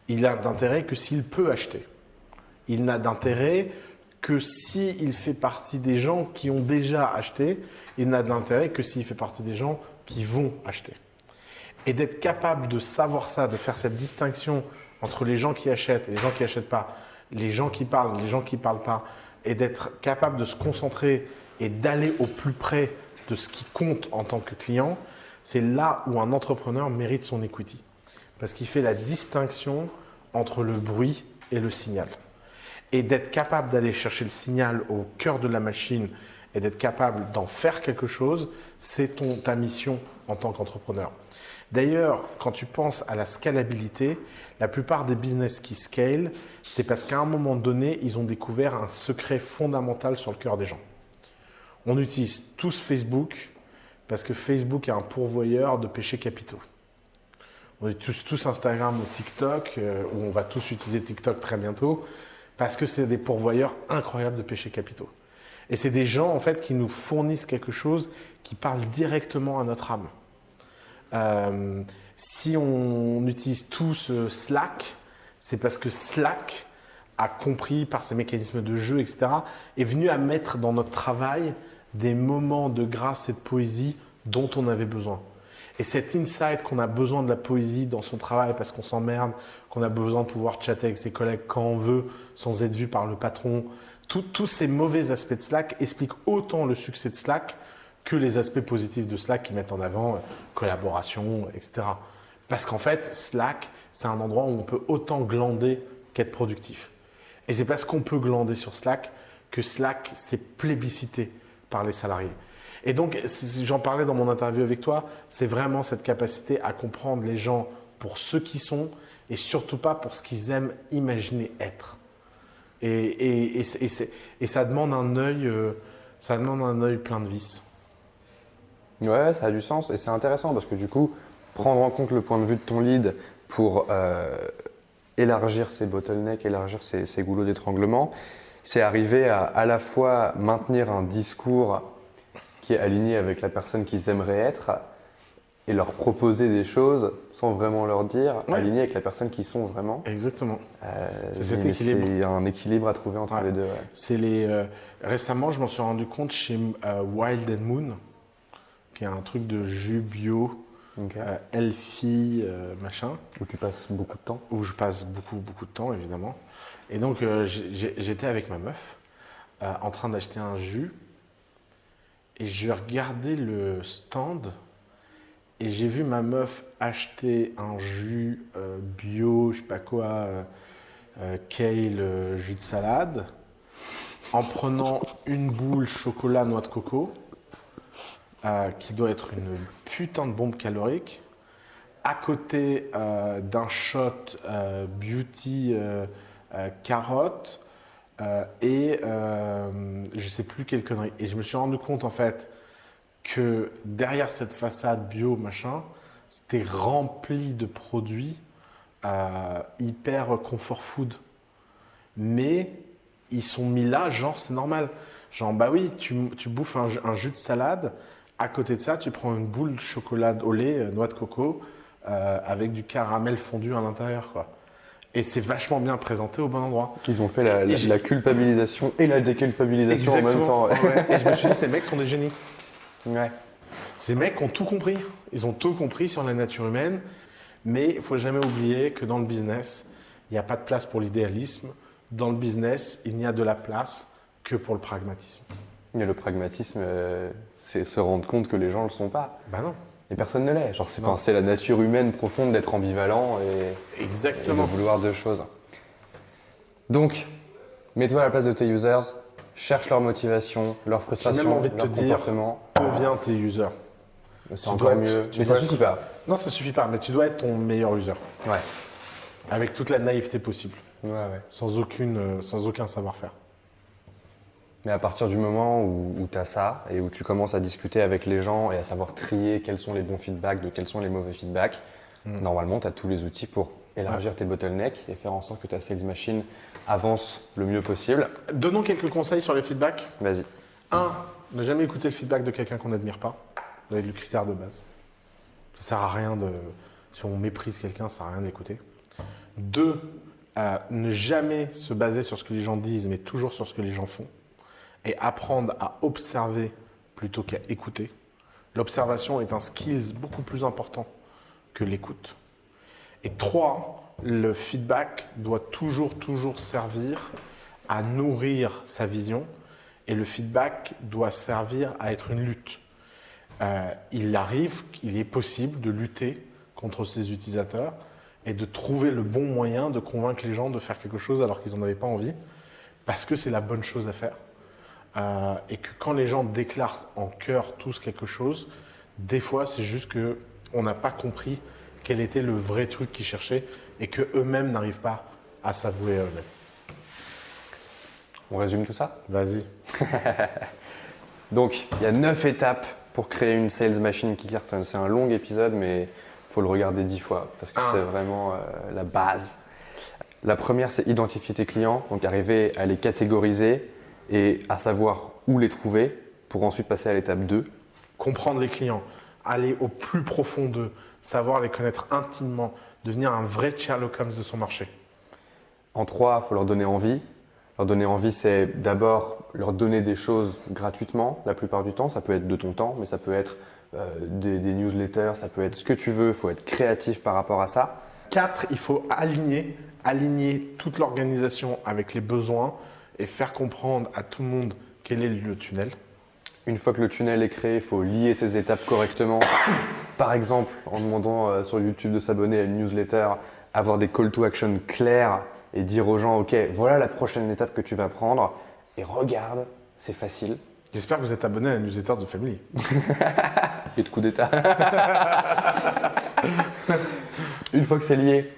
Il n'a d'intérêt que s'il peut acheter. Il n'a d'intérêt que s'il fait partie des gens qui ont déjà acheté. Il n'a d'intérêt que s'il fait partie des gens qui vont acheter. Et d'être capable de savoir ça, de faire cette distinction entre les gens qui achètent et les gens qui n'achètent pas, les gens qui parlent et les gens qui ne parlent pas, et d'être capable de se concentrer et d'aller au plus près de ce qui compte en tant que client, c'est là où un entrepreneur mérite son equity. Parce qu'il fait la distinction entre le bruit et le signal. Et d'être capable d'aller chercher le signal au cœur de la machine et d'être capable d'en faire quelque chose, c'est ta mission en tant qu'entrepreneur. D'ailleurs, quand tu penses à la scalabilité, la plupart des business qui scale, c'est parce qu'à un moment donné, ils ont découvert un secret fondamental sur le cœur des gens. On utilise tous Facebook parce que Facebook est un pourvoyeur de péchés capitaux. On utilise tous Instagram ou TikTok, où on va tous utiliser TikTok très bientôt, parce que c'est des pourvoyeurs incroyables de péchés capitaux. Et c'est des gens en fait qui nous fournissent quelque chose qui parle directement à notre âme. Si on utilise tous Slack, c'est parce que Slack a compris par ses mécanismes de jeu, etc., est venu à mettre dans notre travail des moments de grâce et de poésie dont on avait besoin. Et cet insight qu'on a besoin de la poésie dans son travail parce qu'on s'emmerde, qu'on a besoin de pouvoir chatter avec ses collègues quand on veut sans être vu par le patron, tous ces mauvais aspects de Slack expliquent autant le succès de Slack que les aspects positifs de Slack qui mettent en avant collaboration, etc. Parce qu'en fait, Slack, c'est un endroit où on peut autant glander qu'être productif. Et c'est parce qu'on peut glander sur Slack que Slack, c'est plébiscité par les salariés. Et donc, j'en parlais dans mon interview avec toi, c'est vraiment cette capacité à comprendre les gens pour ce qu'ils sont et surtout pas pour ce qu'ils aiment imaginer être. Et ça demande un œil plein de vices. Ouais, ça a du sens et c'est intéressant parce que du coup, prendre en compte le point de vue de ton lead pour élargir ses bottlenecks, élargir ses goulots d'étranglement, c'est arriver à la fois maintenir un discours qui est aligné avec la personne qu'ils aimeraient être et leur proposer des choses sans vraiment leur dire, aligné avec la personne qu'ils sont vraiment. Exactement. C'est cet Mais équilibre. c'est un équilibre à trouver entre les deux. Ouais. C'est récemment, je m'en suis rendu compte chez Wild and Moon, qui est un truc de jus bio, Ok. healthy, machin, Où tu passes beaucoup de temps. où je passe beaucoup de temps, évidemment. Et donc, j'étais avec ma meuf, en train d'acheter un jus, et je regardais le stand, et j'ai vu ma meuf acheter un jus bio, je sais pas quoi, kale, jus de salade, en prenant une boule chocolat noix de coco, qui doit être une putain de bombe calorique, à côté d'un shot beauty carotte et je sais plus quelle connerie. Et je me suis rendu compte en fait que derrière cette façade bio machin, c'était rempli de produits hyper comfort food. Mais ils sont mis là, genre c'est normal. Genre bah oui, tu bouffes un jus de salade, à côté de ça tu prends une boule de chocolat au lait, noix de coco, avec du caramel fondu à l'intérieur quoi. Et c'est vachement bien présenté au bon endroit. Ils ont fait la culpabilisation et la déculpabilisation en même temps. Ouais. Ouais. Et je me suis dit, ces mecs sont des génies. Ouais. Ces mecs ont tout compris. Ils ont tout compris sur la nature humaine. Mais il ne faut jamais oublier que dans le business, il n'y a pas de place pour l'idéalisme. Dans le business, il n'y a de la place que pour le pragmatisme. Et le pragmatisme, c'est se rendre compte que les gens ne le sont pas. Ben non. Et personne ne l'est. Genre, Non. c'est la nature humaine profonde d'être ambivalent et Exactement. de vouloir deux choses. Donc, mets-toi à la place de tes users, cherche leur motivation, leur J'ai frustration, même envie de te leur dire, comportement. deviens tes users. C'est tu encore dois être- mieux. tu Mais dois ça être- suffit pas. Non, ça suffit pas. Mais tu dois être ton meilleur user. Ouais. Avec toute la naïveté possible. Ouais, ouais. Sans aucun savoir-faire. Mais à partir du moment où tu as ça et où tu commences à discuter avec les gens et à savoir trier quels sont les bons feedbacks de quels sont les mauvais feedbacks, normalement, tu as tous les outils pour élargir tes bottlenecks et faire en sorte que ta sales machine avance le mieux possible. Donnons quelques conseils sur les feedbacks. Vas-y. 1. Ne jamais écouter le feedback de quelqu'un qu'on n'admire pas. Ça doit être le critère de base. Ça sert à rien de... Si on méprise quelqu'un, ça sert à rien de l'écouter. 2. Ne jamais se baser sur ce que les gens disent, mais toujours sur ce que les gens font. Et apprendre à observer plutôt qu'à écouter. L'observation est un skills beaucoup plus important que l'écoute. Et 3. Le feedback doit toujours servir à nourrir sa vision. Et le feedback doit servir à être une lutte. Il est possible de lutter contre ces utilisateurs et de trouver le bon moyen de convaincre les gens de faire quelque chose alors qu'ils n'en avaient pas envie, parce que c'est la bonne chose à faire. Et que quand les gens déclarent en cœur tous quelque chose, des fois c'est juste qu'on n'a pas compris quel était le vrai truc qu'ils cherchaient et qu'eux-mêmes n'arrivent pas à s'avouer à eux-mêmes. On résume tout ça? Vas-y. Donc, il y a 9 étapes pour créer une sales machine qui cartonne. C'est un long épisode, mais il faut le regarder 10 fois parce que c'est vraiment la base. La première, c'est identifier tes clients, donc arriver à les catégoriser et à savoir où les trouver pour ensuite passer à l'étape 2. Comprendre les clients, aller au plus profond d'eux, savoir les connaître intimement, devenir un vrai Sherlock Holmes de son marché. En 3, il faut leur donner envie. Leur donner envie, c'est d'abord leur donner des choses gratuitement, la plupart du temps. Ça peut être de ton temps, mais ça peut être des newsletters, ça peut être ce que tu veux. Il faut être créatif par rapport à ça. 4, il faut aligner toute l'organisation avec les besoins et faire comprendre à tout le monde quel est le tunnel. Une fois que le tunnel est créé, il faut lier ces étapes correctement. Par exemple, en demandant sur YouTube de s'abonner à une newsletter, avoir des call to action clairs et dire aux gens, OK, voilà la prochaine étape que tu vas prendre et regarde, c'est facile. J'espère que vous êtes abonné à la newsletter de Family. Et de coup d'état. Une fois que c'est lié,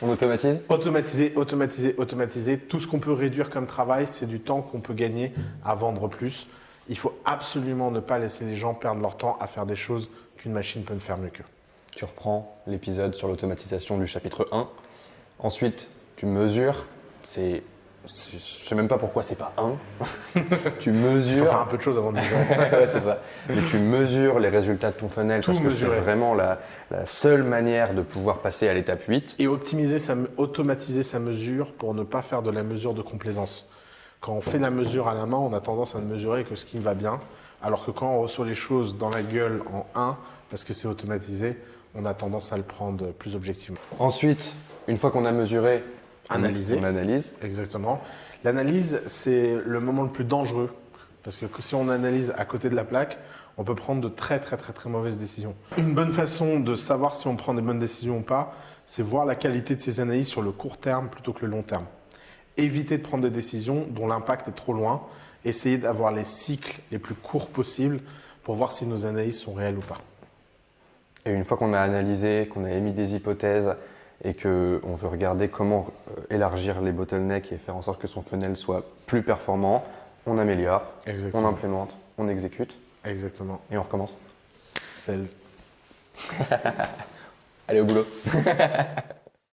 on automatise. Automatiser. Tout ce qu'on peut réduire comme travail, c'est du temps qu'on peut gagner à vendre plus. Il faut absolument ne pas laisser les gens perdre leur temps à faire des choses qu'une machine peut faire mieux qu'eux. Tu reprends l'épisode sur l'automatisation du chapitre 1. Ensuite, tu mesures. C'est je sais même pas pourquoi c'est pas 1. Tu Il faut mesures. faire un peu de choses avant de mesurer. Ouais, c'est ça. Mais tu mesures les résultats de ton funnel Tout parce que c'est mesurer. vraiment la seule manière de pouvoir passer à l'étape 8. Et automatiser sa mesure pour ne pas faire de la mesure de complaisance. Quand on fait la mesure à la main, on a tendance à ne mesurer que ce qui va bien, alors que quand on reçoit les choses dans la gueule en 1, parce que c'est automatisé, on a tendance à le prendre plus objectivement. Ensuite, une fois qu'on a mesuré, Analyser. on analyse. Exactement. L'analyse, c'est le moment le plus dangereux, parce que si on analyse à côté de la plaque, on peut prendre de très mauvaises décisions. Une bonne façon de savoir si on prend des bonnes décisions ou pas, c'est voir la qualité de ces analyses sur le court terme plutôt que le long terme. Éviter de prendre des décisions dont l'impact est trop loin. Essayer d'avoir les cycles les plus courts possibles pour voir si nos analyses sont réelles ou pas. Et une fois qu'on a analysé, qu'on a émis des hypothèses et qu'on veut regarder comment élargir les bottlenecks et faire en sorte que son funnel soit plus performant, on améliore, Exactement. on implémente, on exécute Exactement. et on recommence. Sales. Allez au boulot.